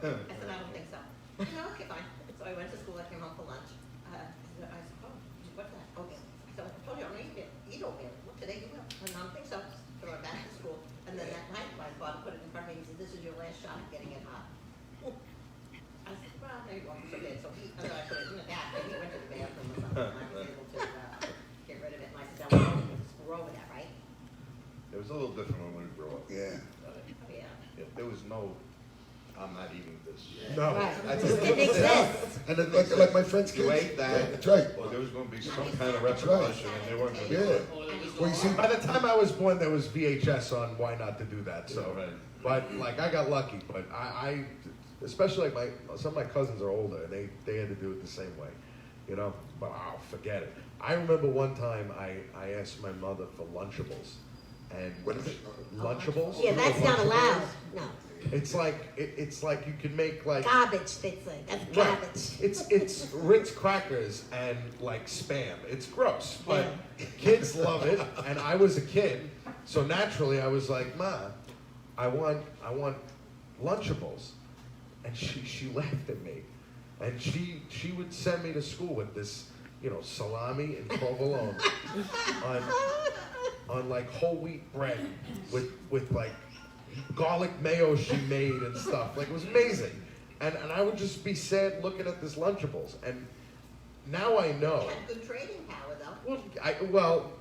I said, I don't think so. I said, okay, fine. So I went to school. I came home for lunch. I said, oh, what's that? Oatmeal. I said, I told you I don't eat oatmeal. Well, today you will. I don't think so. So I went back to school. And then that night, my father put it in front of me. He said, this is your last shot at getting it hot. I said, well, there you go. So good. So I put it in the back, and he went to the bathroom or something, and I was able to get rid of it. And I said, now we're over that, right? It was a little different when we grew up. Yeah. Oh, yeah. There was no, I'm not eating this. No. Right. That's It didn't exist. And then, like my friend's kids. You ate that. That's right. Or there was gonna be some kind of That's right. repercussion and they weren't gonna be Yeah. good. Well, you see, By the time I was born, there was VHS on Why Not to Do That. So, Yeah, right. but like I got lucky. But I especially like some of my cousins are older, and they had to do it the same way, you know. But oh, forget it. I remember one time I asked my mother for Lunchables, and What is it? Lunchables. Yeah, that's not allowed. No. It's like you can make like Garbage, they say. That's right. garbage. It's Ritz crackers and like Spam. It's gross, but kids love it, and I was a kid, so naturally I was like, Ma, I want Lunchables, and she laughed at me, and she would send me to school with this, you know, salami and provolone on like whole wheat bread with like garlic mayo she made and stuff. Like, it was amazing. And I would just be sad looking at this Lunchables. And now I know. He had good trading power, though. Well,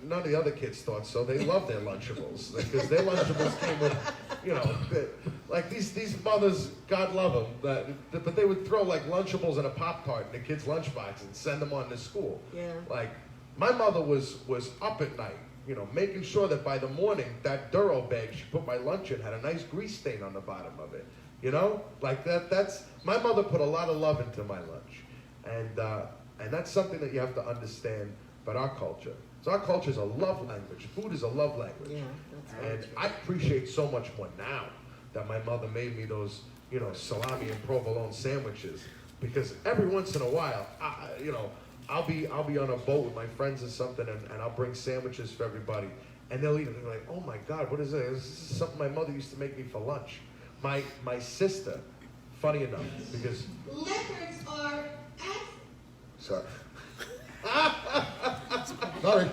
none of the other kids thought so. They loved their Lunchables. Because their Lunchables came with, you know, like these mothers, God love them, but they would throw like Lunchables in a Pop-Tart in the kids' lunchbox and send them on to school. Yeah. Like, my mother was up at night, you know, making sure that by the morning, that Duro bag she put my lunch in had a nice grease stain on the bottom of it. You know? Like that's, my mother put a lot of love into my lunch. And that's something that you have to understand about our culture. So our culture is a love language. Food is a love language. Yeah, that's right. And I appreciate so much more now that my mother made me those, you know, salami and provolone sandwiches. Because every once in a while, you know, I'll be on a boat with my friends or something, and I'll bring sandwiches for everybody, and they'll eat it. And they're like, "Oh my God, what is this? This is something my mother used to make me for lunch." My sister, funny enough, because Leopards are sorry. Sorry.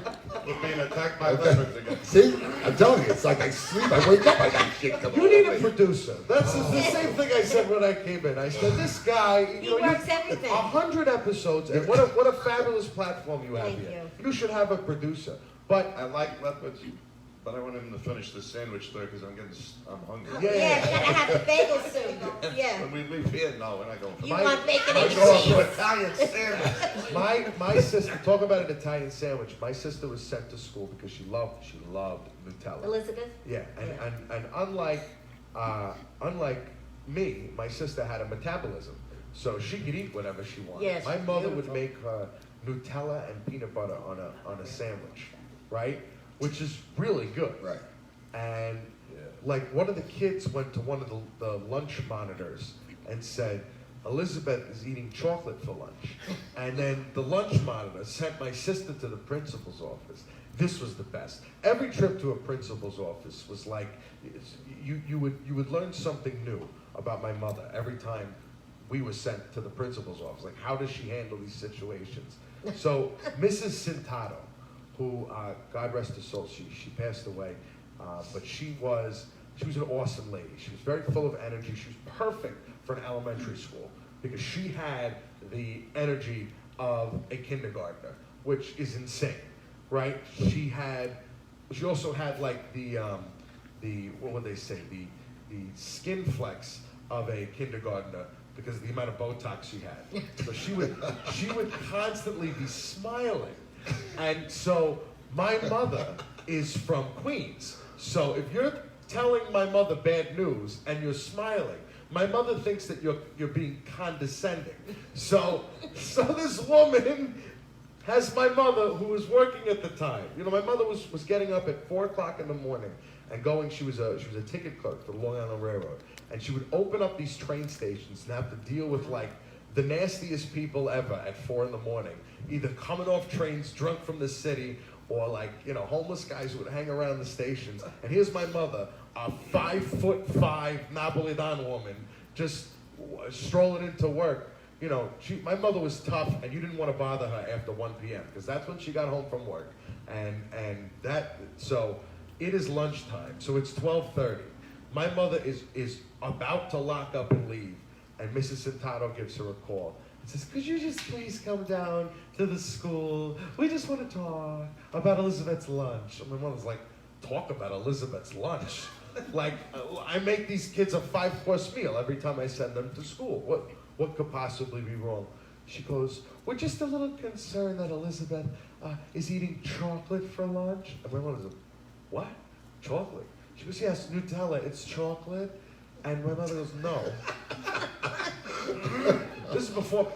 We're being attacked by leopards again. See, I'm telling you, it's like I sleep, I wake up, I got shit coming you need over a me. producer. That's the same thing I said when I came in. I said, "This guy, He works everything. 100 episodes, and what a fabulous platform you have Thank here. you. You should have a producer." But I like leopards, but I want him to finish the sandwich there because I'm hungry. Yeah. Yeah, we're gonna have the bagel soon. Yeah. When we leave here, no, we're not going for You My- want bacon I and go off cheese? to Italian sandwich. my sister, talk about an Italian sandwich. My sister was sent to school because she loved Nutella. Elizabeth? Yeah, Yeah. and unlike me, my sister had a metabolism, so she could eat whatever she wanted. Yes, My mother would beautiful. make her Nutella and peanut butter on a sandwich, right? Which is really good. Right. And like one of the kids went to one of the lunch monitors and said, "Elizabeth is eating chocolate for lunch." And then the lunch monitor sent my sister to the principal's office. This was the best. Every trip to a principal's office was like, you would learn something new about my mother every time we were sent to the principal's office. Like, how does she handle these situations? So Mrs. Cintato, who, God rest her soul, she passed away, but she was an awesome lady. She was very full of energy. She was perfect for an elementary school because she had the energy of a kindergartner, which is insane, right? She also had like the what would they say, the skin flex of a kindergartner because of the amount of Botox she had. So she would constantly be smiling. And so My mother is from Queens. So if you're telling my mother bad news and you're smiling, my mother thinks that you're being condescending. So this woman has my mother, who was working at the time. You know, my mother was getting up at 4 o'clock in the morning and going. She was a ticket clerk for the Long Island Railroad, and she would open up these train stations and have to deal with like the nastiest people ever at 4 in the morning, either coming off trains drunk from the city, or like, you know, homeless guys who would hang around the stations. And here's my mother, a 5'5" Napolitan woman, just strolling into work. You know, my mother was tough, and you didn't want to bother her after 1 p.m. because that's when she got home from work. So it is lunchtime, so it's 12:30. My mother is about to lock up and leave, and Mrs. Sentato gives her a call. It says, could you just please come down to the school? We just want to talk about Elizabeth's lunch. And my mother's like, talk about Elizabeth's lunch? Like, I make these kids a 5-course meal every time I send them to school. What could possibly be wrong? She goes, we're just a little concerned that Elizabeth is eating chocolate for lunch. And my mother says, what? Chocolate? She goes, yes, Nutella, it's chocolate. And my mother goes, no. This is before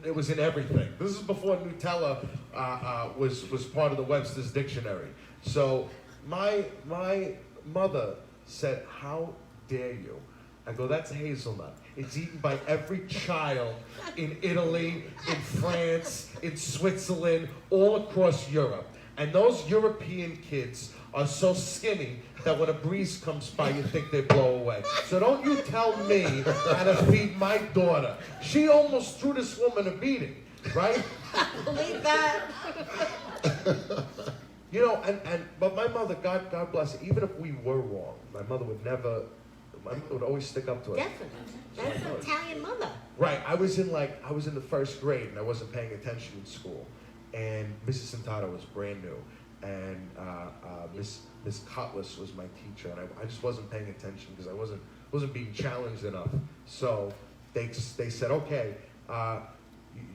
it was in everything. This is before Nutella was part of the Webster's Dictionary. So my mother said, how dare you? I go, that's hazelnut. It's eaten by every child in Italy, in France, in Switzerland, all across Europe. And those European kids are so skinny that when a breeze comes by, you think they blow away. So don't you tell me how to feed my daughter. She almost threw this woman a beating, right? Believe that. You know, but my mother, God bless her, even if we were wrong, my mother would always stick up to us. Definitely. That's an Italian mother. Right. I was in the first grade and I wasn't paying attention in school. And Mrs. Sentato was brand new. And Miss Cutlass was my teacher, and I just wasn't paying attention because I wasn't being challenged enough. So they said, okay,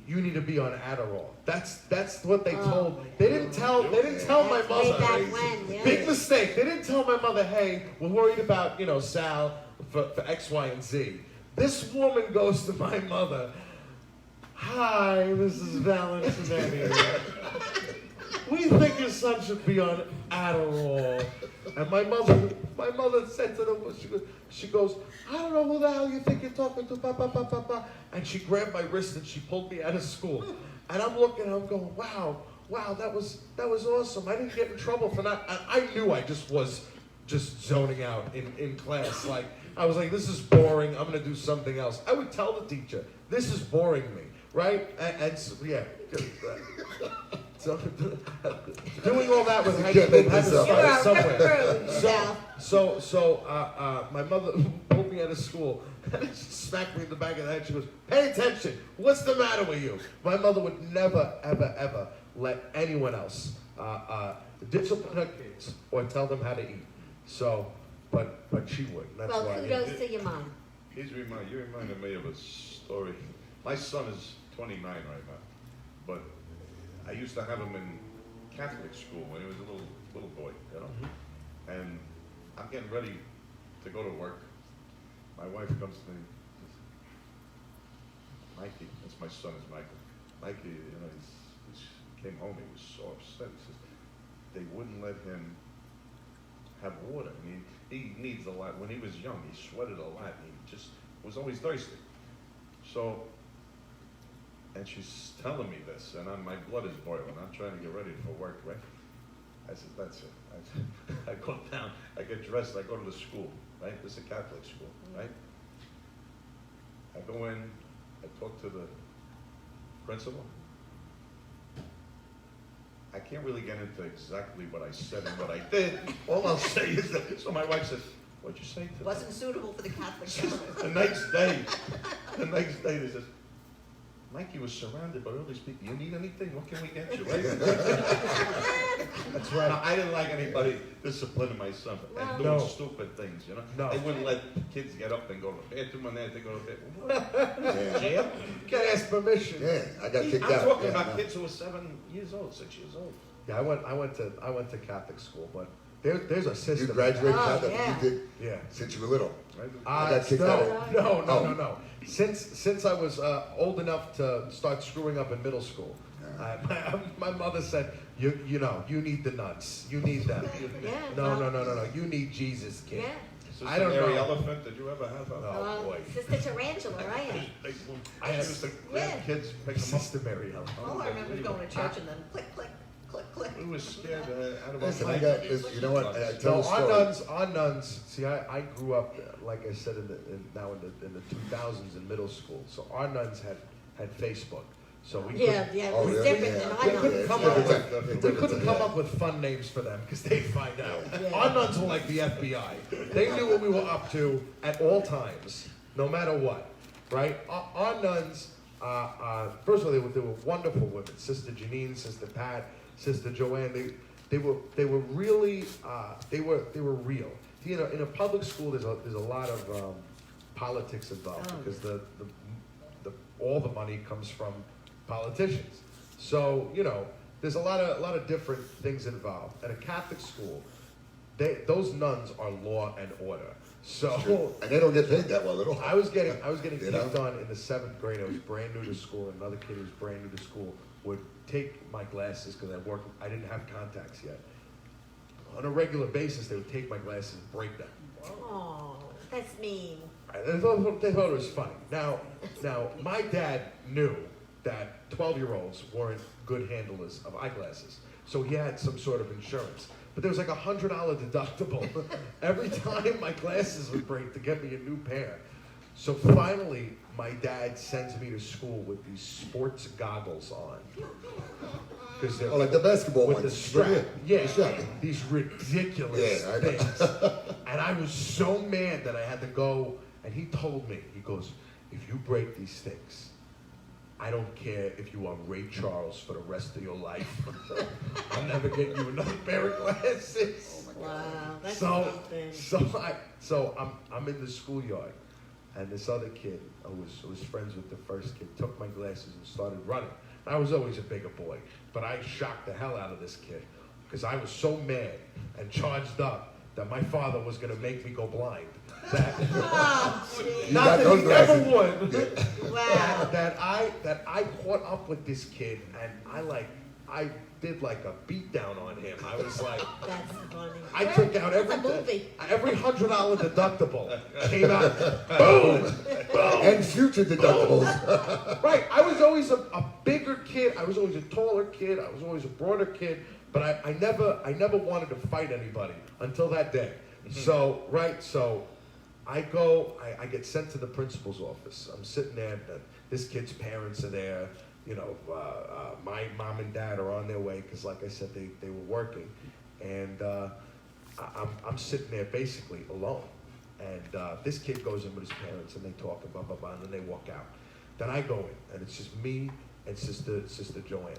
you need to be on Adderall. That's what they told me. They didn't tell my mother. Way back when, yeah. Big mistake. They didn't tell my mother, hey, we're worried about Sal for X, Y, and Z. This woman goes to my mother. Hi, Mrs. Valentine. We think your son should be on Adderall. And my mother said to them, she goes, I don't know who the hell you think you're talking to, pa, pa, pa, pa, pa. And she grabbed my wrist and she pulled me out of school. And I'm looking and I'm going, wow, that was awesome. I didn't get in trouble for that. I knew I was zoning out in class. Like, I was like, this is boring. I'm going to do something else. I would tell the teacher, this is boring me, right? And so, yeah. So, doing all that was had to start somewhere. So, my mother pulled me out of school and she smacked me in the back of the head. She goes, pay attention. What's the matter with you? My mother would never, ever, ever let anyone else discipline her kids or tell them how to eat. So, but she would. That's well, why. kudos to your mom. You reminded me of a story. My son is 29 right now, but I used to have him in Catholic school when he was a little boy, Mm-hmm. And I'm getting ready to go to work. My wife comes to me and says, Mikey, that's my son is Michael. Mikey, he came home, he was so upset. He says, they wouldn't let him have water. I mean, he needs a lot. When he was young, he sweated a lot. And he just was always thirsty. So, and she's telling me this, and my blood is boiling. I'm trying to get ready for work, right? I said, that's it. I go down, I get dressed, I go to the school, right? This is a Catholic school, right? I go in, I talk to the principal. I can't really get into exactly what I said and what I did. All I'll say is that, so my wife says, what'd you say to them? Wasn't suitable for the Catholic Church. The next day, they says, Mikey was surrounded by all these people. You need anything? What can we get you? Right? That's right. Now, I didn't like anybody disciplining my son and doing No. stupid things, No. They wouldn't let kids get up and go to the bathroom and they had to go to the bathroom. Jail? You gotta ask permission. Yeah, I got kicked I'm out. talking Yeah, about no. kids who were 7 years old, 6 years old. Yeah, I went to Catholic school, but there's a You system. graduated Oh, Catholic, yeah. you did Yeah. since you were little. I got kicked out of- no. Since I was old enough to start screwing up in middle school, my mother said, you know, you need the nuns. You need them. Yeah, No. well- You need Jesus, kid. Yeah. Sister I don't Mary know. Elephant, did you ever have a? Oh, boy. Sister Tarantula, right? I used to grab kids, pick them up. Sister Mary Ellen. All I remember is going to church and then click, click, click, click. We were scared out of our Listen, I lives. got this. You know what? I tell No, a story. our nuns. See, I grew up, like I said, in the 2000s in middle school. So our nuns had Facebook. So we Yeah, couldn't- yeah, Oh, it was really? different Yeah. than We I couldn't know. come Yeah, up different. with we couldn't come up with fun names for them because they'd find out. Yeah. Our nuns were like the FBI. They knew what we were up to at all times, no matter what. Right? Our nuns, first of all, they were wonderful women. Sister Janine, Sister Pat, Sister Joanne. They were really they were real. You know, in a public school, there's a lot of politics involved because all the money comes from politicians. So, you know, there's a lot of different things involved. At a Catholic school, those nuns are law and order. So And they don't get paid that well at all. I was getting You know? picked on in the 7th grade. I was brand new to school, and another kid who was brand new to school would take my glasses because I didn't have contacts yet. On a regular basis, they would take my glasses and break them. Oh, that's mean. They thought it was funny. Now, my dad knew that 12-year-olds weren't good handlers of eyeglasses, so he had some sort of insurance. But there was like a $100 deductible every time my glasses would break to get me a new pair. So finally, my dad sends me to school with these sports goggles on. Oh, like the basketball with ones. the strap. Yeah. Yeah, The strap. these ridiculous Yeah, I know. things. And I was so mad that I had to go, and he told me, he goes, if you break these things, I don't care if you are Ray Charles for the rest of your life. I'll never get you another pair of glasses. Wow, that's So, something. I'm in the schoolyard, and this other kid who was friends with the first kid took my glasses and started running. I was always a bigger boy, but I shocked the hell out of this kid because I was so mad and charged up that my father was going to make me go blind. That, Oh, gee. not got that those he ever glasses. would. Wow. That I caught up with this kid and I did like a beat down on him. I was like, That's funny. I took out That's a movie. every $100 deductible came out. Boom, boom. And future deductibles. Right. I was always a bigger kid. I was always a taller kid. I was always a broader kid. But I never wanted to fight anybody until that day. So I get sent to the principal's office. I'm sitting there. This kid's parents are there. You know, my mom and dad are on their way because, like I said, they were working, and I'm sitting there basically alone. And this kid goes in with his parents, and they talk and blah blah blah, and then they walk out. Then I go in, and it's just me and Sister Joanne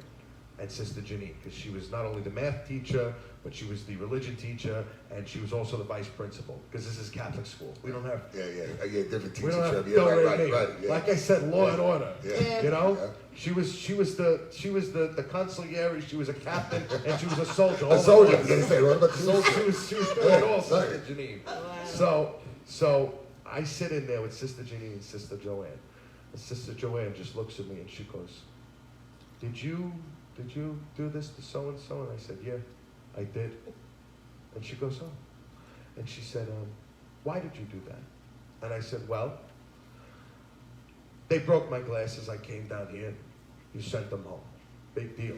and Sister Janine, because she was not only the math teacher, but she was the religion teacher, and she was also the vice principal, because this is Catholic school. We don't have Yeah, different we don't have teachers. Yeah, do-re-mi. right. Yeah. Like I said, law and order. Yeah. You know, Yeah. she was the consigliere. She was a captain, and she was a soldier. A soldier, I was gonna say, what about the So soldier? she was doing it all, Right. Sister Janine. So I sit in there with Sister Janine and Sister Joanne. And Sister Joanne just looks at me and she goes, Did you do this to so and so? And I said, yeah, I did. And she goes, oh. And she said, why did you do that? And I said, well, they broke my glasses. I came down here. You sent them home. Big deal.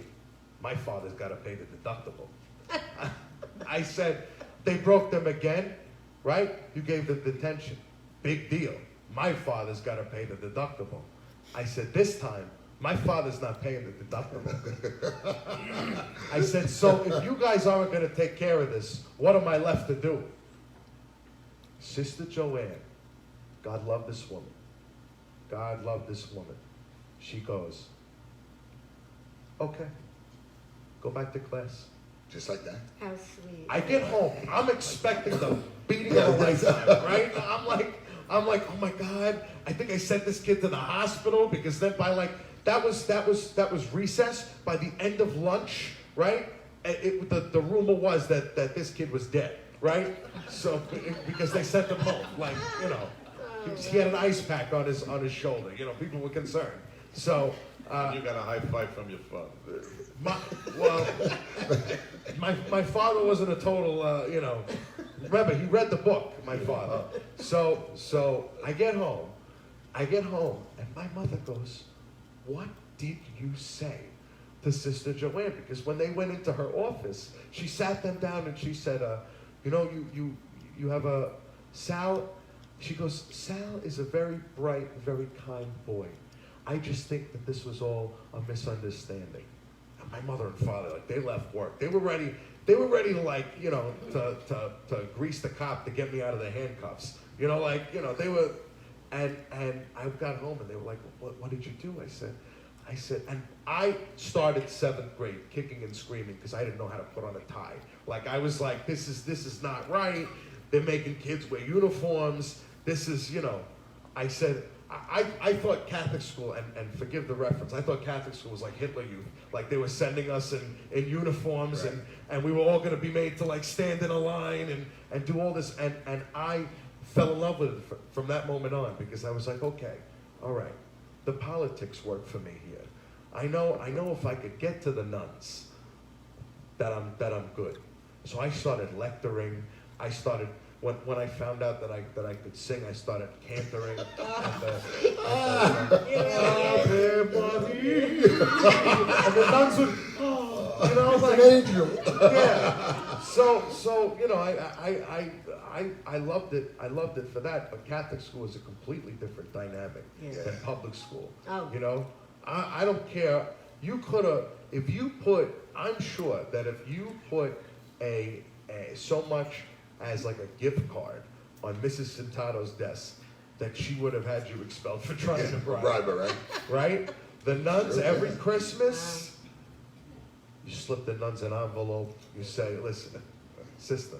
My father's got to pay the deductible. I said, they broke them again, right? You gave them detention. Big deal. My father's got to pay the deductible. I said, this time, my father's not paying the deductible. I said, so if you guys aren't going to take care of this, what am I left to do? Sister Joanne, God love this woman. God love this woman. She goes, okay, go back to class. Just like that. How sweet. I get home. I'm expecting the beating of a lifetime, right? I'm like, oh my God! I think I sent this kid to the hospital because then by that was recess. By the end of lunch, right? the rumor was that this kid was dead, right? So because they sent him home, like, you know, he had an ice pack on his shoulder. You know, people were concerned. So You got a high five from your father. my father wasn't a total, you know. Remember, he read the book, my father. So I get home, and my mother goes, "What did you say to Sister Joanne?" Because when they went into her office, she sat them down and she said, "You know, you have a Sal." She goes, "Sal is a very bright, very kind boy. I just think that this was all a misunderstanding." And my mother and father, like, they left work. They were ready to, like, you know, to grease the cop to get me out of the handcuffs. You know, like, you know, they were, and I got home and they were like, what did you do? I said, and I started 7th grade kicking and screaming because I didn't know how to put on a tie. Like, I was like, this is not right. They're making kids wear uniforms. This is, you know, I said, I thought Catholic school, and forgive the reference, I thought Catholic school was like Hitler Youth. Like, they were sending us in uniforms, right. and we were all going to be made to, like, stand in a line and do all this. And I fell in love with it from that moment on, because I was like, okay, all right, the politics work for me here. I know if I could get to the nuns, that I'm good. So I started lecturing. I started. When I found out that I could sing, I started cantering. And the nuns would, you know, like, an angel. Yeah. So you know, I loved it. I loved it for that. But Catholic school is a completely different dynamic than public school. Oh. You know, I don't care. You could have, if you put. I'm sure that if you put a so much as like a gift card on Mrs. Sentado's desk, that she would have had you expelled for trying to bribe her, right? Right? The nuns, every Christmas, you slip the nuns an envelope, you say, "Listen, sister,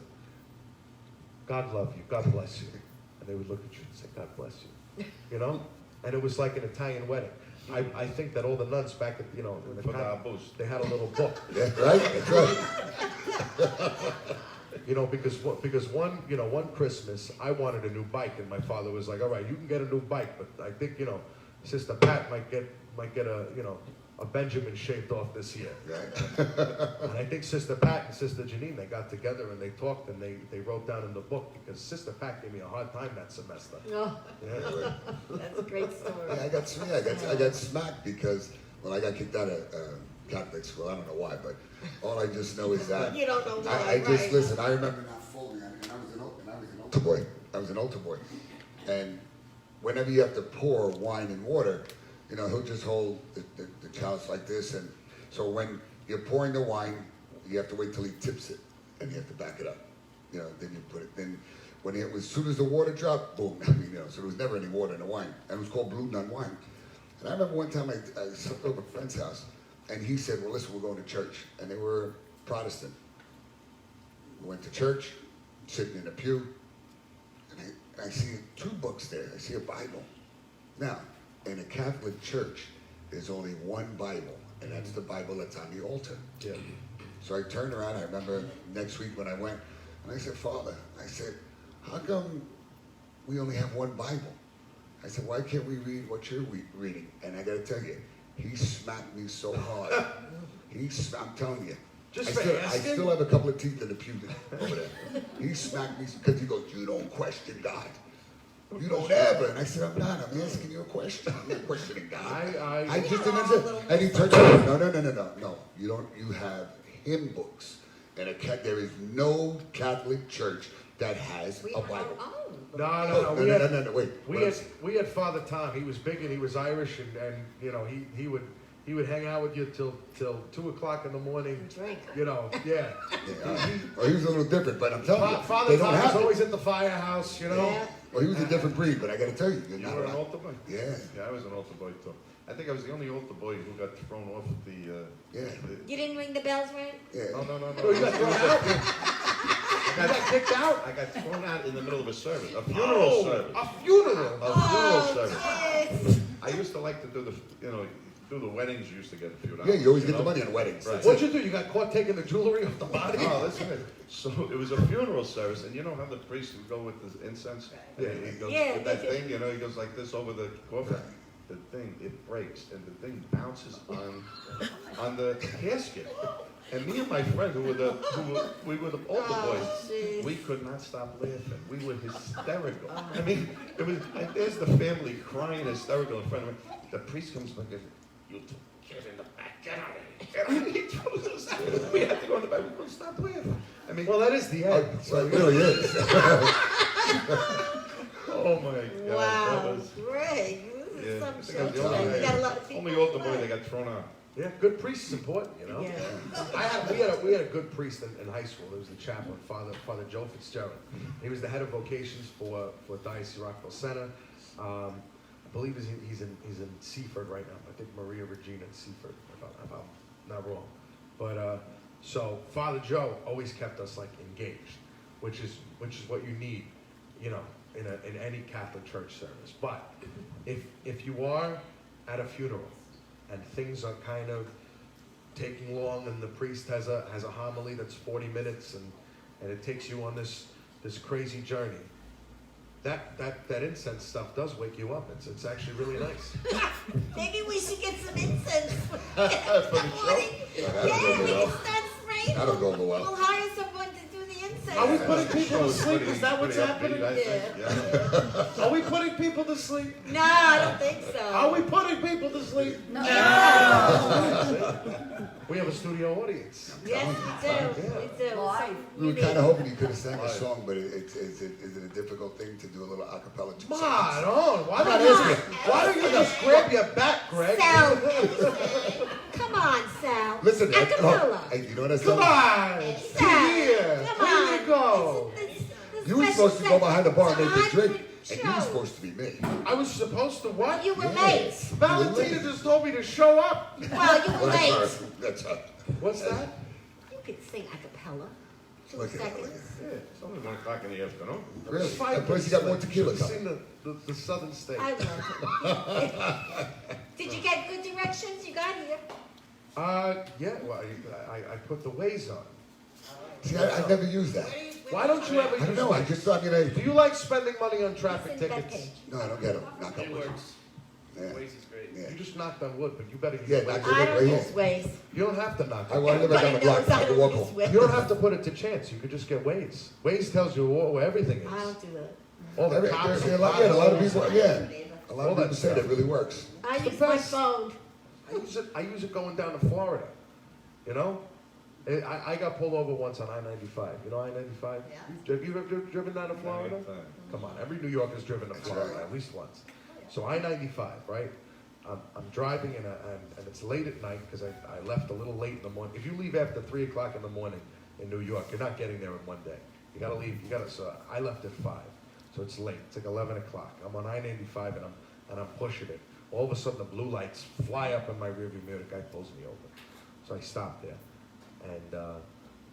God love you, God bless you." And they would look at you and say, "God bless you." You know? And it was like an Italian wedding. I think that all the nuns back at, you know, in the they had a little book. Yeah, right? That's right. You know, because one Christmas I wanted a new bike, and my father was like, "All right, you can get a new bike, but I think, you know, Sister Pat might get a, you know, a Benjamin shaved off this year." Right. And I think Sister Pat and Sister Janine, they got together and they talked and they wrote down in the book, because Sister Pat gave me a hard time that semester. Oh, Yeah. that's a great story. Yeah, I got smacked because when I got kicked out of Catholic school, I don't know why, but all I just know is that You don't know why, I just right. listen. I remember not fully, and I was an altar boy. I was an altar boy, and whenever you have to pour wine and water, you know, he'll just hold the chalice like this, and so when you're pouring the wine, you have to wait till he tips it, and you have to back it up. You know, then you put it. Then when it was, as soon as the water dropped, boom. I mean, you know, so there was never any water in the wine, and it was called Blue Nun wine. And I remember one time I slept over a friend's house. And he said, "Well, listen, we're going to church." And they were Protestant. We went to church, sitting in a pew, and I see 2 books there. I see a Bible. Now, in a Catholic church, there's only one Bible, and that's the Bible that's on the altar. Yeah. So I turned around. I remember next week when I went, and I said, "Father," I said, "how come we only have one Bible?" I said, "Why can't we read what you're reading?" And I got to tell you, he smacked me so hard. I'm telling you. I still have a couple of teeth in the pew over there. He smacked me because he goes, "You don't question God. You don't ever." And I said, "I'm not. I'm asking you a question. I'm not questioning God." I just didn't understand. And he turned around. No. You don't. You have hymn books. And there is no Catholic church that has We a have Bible. our own. No. No, wait. We had Father Tom. He was big and he was Irish, and you know, he would hang out with you till 2:00 in the morning. Drink. You know, yeah. Well, he was a little different, but I'm telling you, Father they Tom don't was have always it. at the firehouse. You know. Yeah. Well, he was a different breed, but I got to tell you, you're You not were an allowed. altar boy? Yeah. Yeah, I was an altar boy too. I think I was the only altar boy who got thrown off the. Yeah. You didn't ring the bells, right? Yeah. No. Oh, you got thrown out? I got kicked out. I got thrown out in the middle of a service, a funeral service. A funeral. A funeral Oh, service. jeez. I used to like to do the, you know, do the weddings, you used to get a few dollars. Yeah, you always get know? the money on weddings. Right. That's What'd it. you do? You got caught taking the jewelry off the body? No, listen. So it was a funeral service, and you know how the priest would go with the incense? Yeah. And he goes Yeah, with that they do. thing, you know, he goes like this over the coffin. The thing, it breaks, and the thing bounces on the casket. And me and my friend, we were the older boys, jeez. we could not stop laughing. We were hysterical. I mean, it was, and there's the family crying hysterical in front of me. The priest comes back and says, "You two, get in the back, get out of here, get out of here." He throws us out. We had to go in the back, we couldn't stop laughing. I mean, Well, that is the Oh, end. so it really is. oh my God, that Wow, was, Greg, this is yeah, I some think show I was the only today. You got a guy, lot of people. only older boy that got thrown out. Yeah, good priest is important, you know. Yeah. We had a good priest in high school. It was the chaplain, Father Joe Fitzgerald. He was the head of vocations for Diocese Rockville Center. I believe he's in Seaford right now. I think Maria Regina in Seaford, if I'm not wrong. But so Father Joe always kept us like engaged, which is what you need, you know, in any Catholic church service. But if you are at a funeral and things are kind of taking long, and the priest has a homily that's 40 minutes, and it takes you on this crazy journey. That incense stuff does wake you up. It's actually really nice. Maybe we should get some incense. For the show? Yeah, we can start spraying. That'll go over well. We'll hire someone to do the incense. Are we putting people to Show's sleep? pretty- Is that what's pretty happening? upbeat, I think. Yeah. Are we putting people to sleep? No, I don't think so. Are we putting people to sleep? We have a studio audience. Yes, we do. We do. Live. We were kind of hoping you could have sang a song, but is it a difficult thing to do a little acapella? Come on, why I'm not don't asking you? you. Why don't you just grab your back, Greg? Sal. Come on, Sal. Listen, Acapella. hey, you know what I said? Come on, Sal. here. Come Here on. you go. It's You were special supposed to go behind the bar and make the segment. drink, It's and a you were hundred supposed to be me. I was supposed to what? show. You were Yeah. late. Valentina just told me to show up. Well, you were Well, that's late. her. That's her. What's that? You could sing acapella. 2 Look at that, look seconds. Yeah, it's only 1 o'clock in the afternoon. Really? It's fine, And plus, you got more but tequila you coming. sing the southern state. I will. Did you get good directions? You got here. Yeah. Well, I put the Waze on. See, I never use that. Why don't you ever I don't use know. I Waze? just thought, you know, Do you like spending money on traffic It's in tickets? Bethpage. no, I don't get them. Knock on It wood. works. Yeah. Waze is great. Yeah. You just knocked on wood, but you better use Yeah, Waze. knock I don't right use here. Waze. You don't have to knock I on want to live Everybody down the knows block. I I can don't walk use home. Waze. You don't have to put it to chance. You could just get Waze. Waze tells you where everything is. I don't do that. All the cops There's and a lot of potholes. people, yeah. A lot All of that people say stuff. that really works. I The use my best. phone. I use it going down to Florida. You know? I got pulled over once on I-95. You know I-95? Yeah. Have you ever driven down to Florida? Come on, every New Yorker's driven to Florida at least once. So I-95, right? I'm driving and it's late at night because I left a little late in the morning. If you leave after 3 o'clock in the morning in New York, you're not getting there in one day. You gotta leave. So I left at 5, so it's late. It's like 11 o'clock. I'm on I-95 and I'm pushing it. All of a sudden, the blue lights fly up in my rearview mirror. The guy pulls me over, so I stop there. And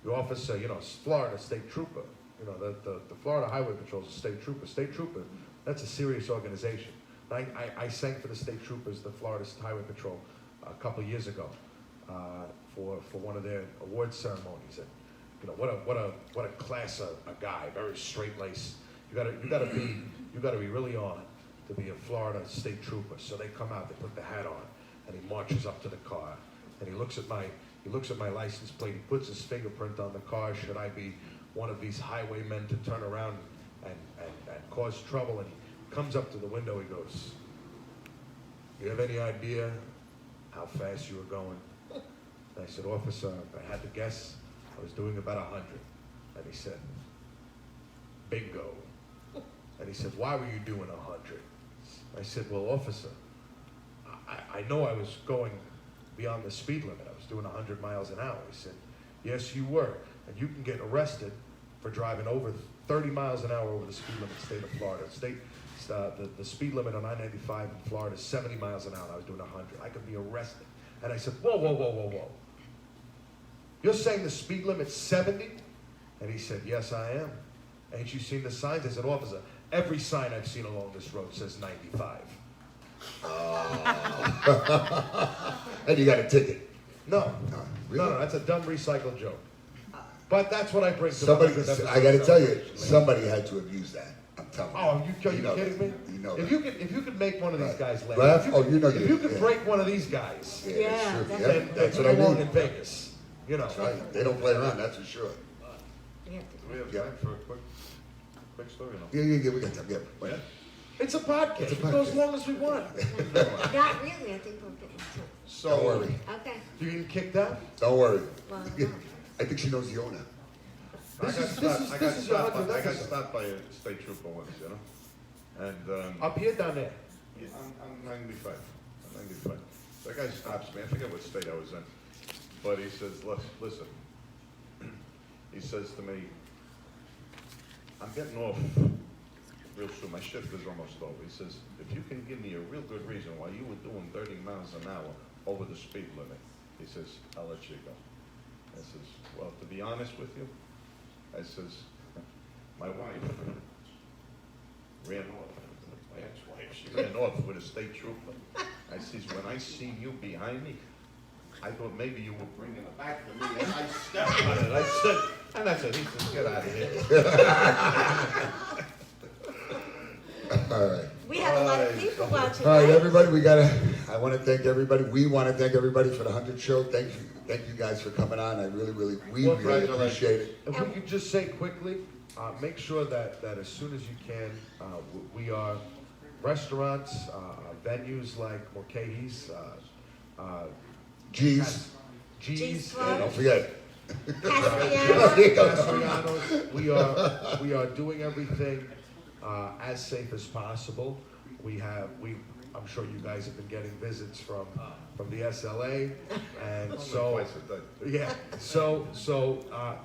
the officer, you know, Florida State Trooper, you know, the Florida Highway Patrol is a state trooper. State Trooper, that's a serious organization. I sang for the state troopers, the Florida Highway Patrol, a couple years ago for one of their award ceremonies. And you know, what a class of a guy, very straight laced. You gotta be really on to be a Florida State Trooper. So they come out, they put the hat on, and he marches up to the car, and he looks at my license plate. He puts his fingerprint on the car. Should I be one of these highwaymen to turn around and cause trouble? And he comes up to the window. He goes, "You have any idea how fast you were going?" And I said, "Officer, if I had to guess, I was doing about 100. And he said, "Bingo." And he said, "Why were you doing 100? I said, "Well, officer, I know I was going beyond the speed limit. I was doing 100 miles an hour." He said, "Yes, you were. And you can get arrested for driving over 30 miles an hour over the speed limit in the state of Florida. The speed limit on I-95 in Florida is 70 miles an hour. I was doing 100. I could be arrested." And I said, whoa. You're saying the speed limit's 70? And he said, "Yes, I am. Ain't you seen the signs?" I said, "Officer, every sign I've seen along this road says 95. And you got a ticket. No, No, really? no, that's a dumb recycled joke. But that's what I bring to Somebody, the 100th episode I got to tell you, celebration. somebody had to have used that. I'm telling you. Oh, you know kidding that. me? You know If that. you could make one of these Right. guys laugh, Laugh? if Oh, you know if you- you could yeah. break one of these guys, Yeah, Yeah, that's true. that's- Yeah, then that's you what I belong mean. in Vegas. You know. That's right. They don't play around, that's for sure. We have to- Do we have Yeah. time for a quick story? No. Yeah, we got time. Yeah. Wait. It's a podcast. It's a We go as podcast. long as we want. Not really, I think we're getting to So, Don't worry. it. Okay, You getting kicked out? Don't worry. well, I think she knows the owner. I got This is your 100th I got episode. stopped by a state trooper once, you know? And, Up here, down there. yeah, I'm 95. I'm 95. That guy stops me. I forget what state I was in. But he says, listen. He says to me, I'm getting off real soon. My shift is almost over. He says, if you can give me a real good reason why you were doing 30 miles an hour over the speed limit, he says, I'll let you go. I says, well, to be honest with you, I says, my wife ran off. My ex-wife, she ran off with a state trooper. I says, when I see you behind me, I thought maybe you were bringing it back to me, and I stepped on it. I said, he says, get out of here. All right. we have a lot of people watching, All right, right? everybody, I want to thank everybody. We want to thank everybody for the 100th show. Thank you guys for coming on. I really, we Well, really appreciate it. If we could just say quickly, make sure that as soon as you can, we are restaurants, venues like Mulcahy's, G's, G's and don't Club, forget. Castellano. Castellanos, we are doing everything as safe as possible. I'm sure you guys have been getting visits from the SLA, and so Twice a day. yeah, so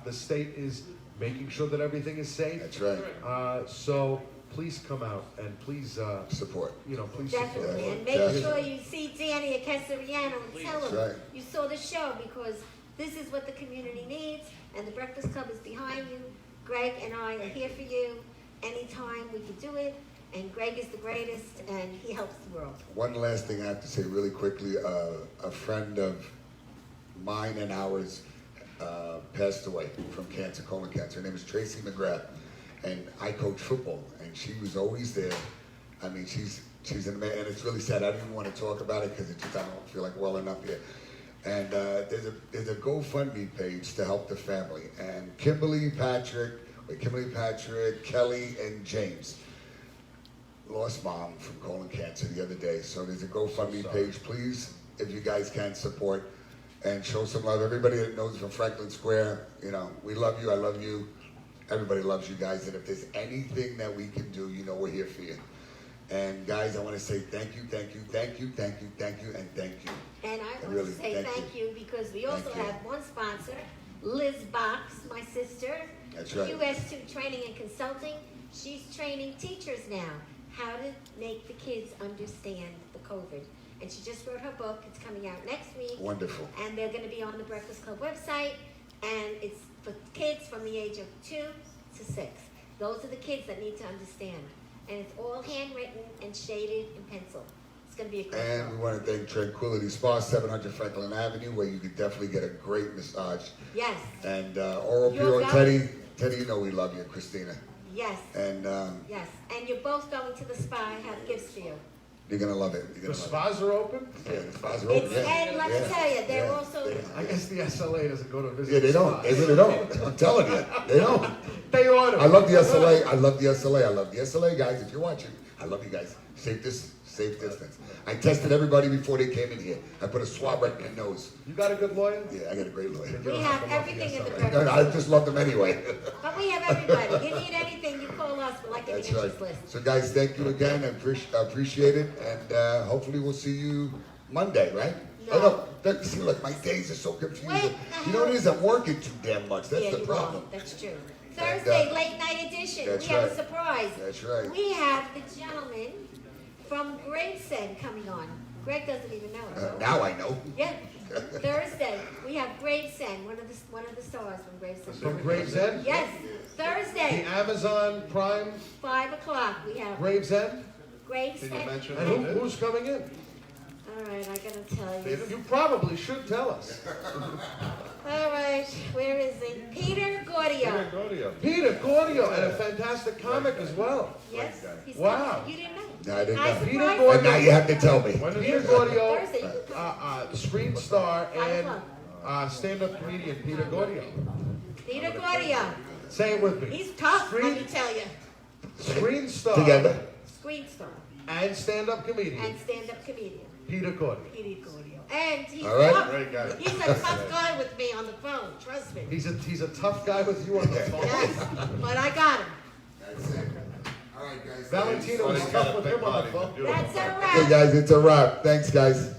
the state is making sure that everything is safe. That's right. So please come out and please, Support. please Definitely, support. and make Definitely. sure you see Danny at Castellano and tell That's him right. you saw the show, because this is what the community needs, and the Breakfast Club is behind you. Greg and I are here for you anytime we can do it, and Greg is the greatest, and he helps the world. One last thing I have to say really quickly. A friend of mine and ours passed away from cancer, colon cancer. Her name is Tracy McGrath, and I coach football, and she was always there. I mean, she's an amazing, and it's really sad. I don't even want to talk about it because I don't feel like well enough here. And there's a GoFundMe page to help the family, and Kimberly Patrick, Kelly, and James lost mom from colon cancer the other day. So there's a GoFundMe page. Please, if you guys can, support and show some love. Everybody that knows from Franklin Square, we love you. I love you. Everybody loves you guys. And if there's anything that we can do, we're here for you. And guys, I want to say thank you, and thank you. And I want Really, to say thank thank you, because we also Thank you. have one sponsor, Liz Box, my sister. That's right. QS2 Training and Consulting. She's training teachers now how to make the kids understand the COVID. And she just wrote her book. It's coming out next week. Wonderful. And they're going to be on the Breakfast Club website. And it's for kids from the age of 2 to 6. Those are the kids that need to understand. And it's all handwritten and shaded in pencil. It's going to be a great And we book. want to thank Tranquility Spa, 700 Franklin Avenue, where you could definitely get a great massage. Yes, And Oral You're Pure, going- Teddy, we love you, Christina. yes, And yes. And you're both going to the spa. I have gifts for you. you're going to love it. You're The going to love spas are open? it. Yeah, the spas are open. It's, Yeah. and let me Yeah. tell you, they're Yeah. also, I guess the SLA doesn't go to visit. Yeah, they don't. spas. They really don't. I'm telling you. They don't. They ought to. I love the SLA. I love the SLA, guys. If you're watching, I love you guys. Safe distance. I tested everybody before they came in here. I put a swab right in their nose. You got a good lawyer? Yeah, I got a great lawyer. we have everything in the No, breakfast. I just love them anyway. But we have everybody. You need anything, you call us. We're like an That's interest right. list. So, guys, thank you again. I appreciate it. And hopefully we'll see you Monday, right? No. Oh, no. See, look, my days are so confusing. Wait, You know what it is? I'm working too damn much. That's Yeah, the you problem. are. That's true. Thursday, uh, late night edition. that's We have right. a surprise. That's right. We have the gentleman from Gravesend coming on. Greg doesn't even know it. no? Now I know. Yeah. Thursday, we have Gravesend, one of the stars from Gravesend. From Gravesend? Yes, The Thursday, Amazon Prime 5 o'clock. We have Gravesend? Grace. Can you mention And who it is? who's coming in? All right, I gotta tell you. You probably should tell us. All right, where is he? Peter Gaudio. Peter Gaudio. Peter Gaudio, and a fantastic comic as well. Yes, he's Wow. coming. You didn't know? No, I didn't I know. Peter surprised Gaudio. And now you have to tell me. When is Peter it? Gaudio, Thursday, you can come. screen star and 5 stand-up comedian Peter Gaudio. Peter Gaudio. Say it with me. He's tough, let me Screen, tell you. screen star Together. Screen star and stand-up comedian and stand-up comedian. Peter Gaudio. Peter Gaudio. And he's All right. tough. Great guy. He's a tough guy with me on the phone, trust me. He's a tough guy with you on the phone. Yes, but I got him. That's it. All right, guys. Valentino Well, was he's got tough a with big him on the body. phone. Beautiful That's body. all Okay, right. guys, it's a wrap. Thanks, guys.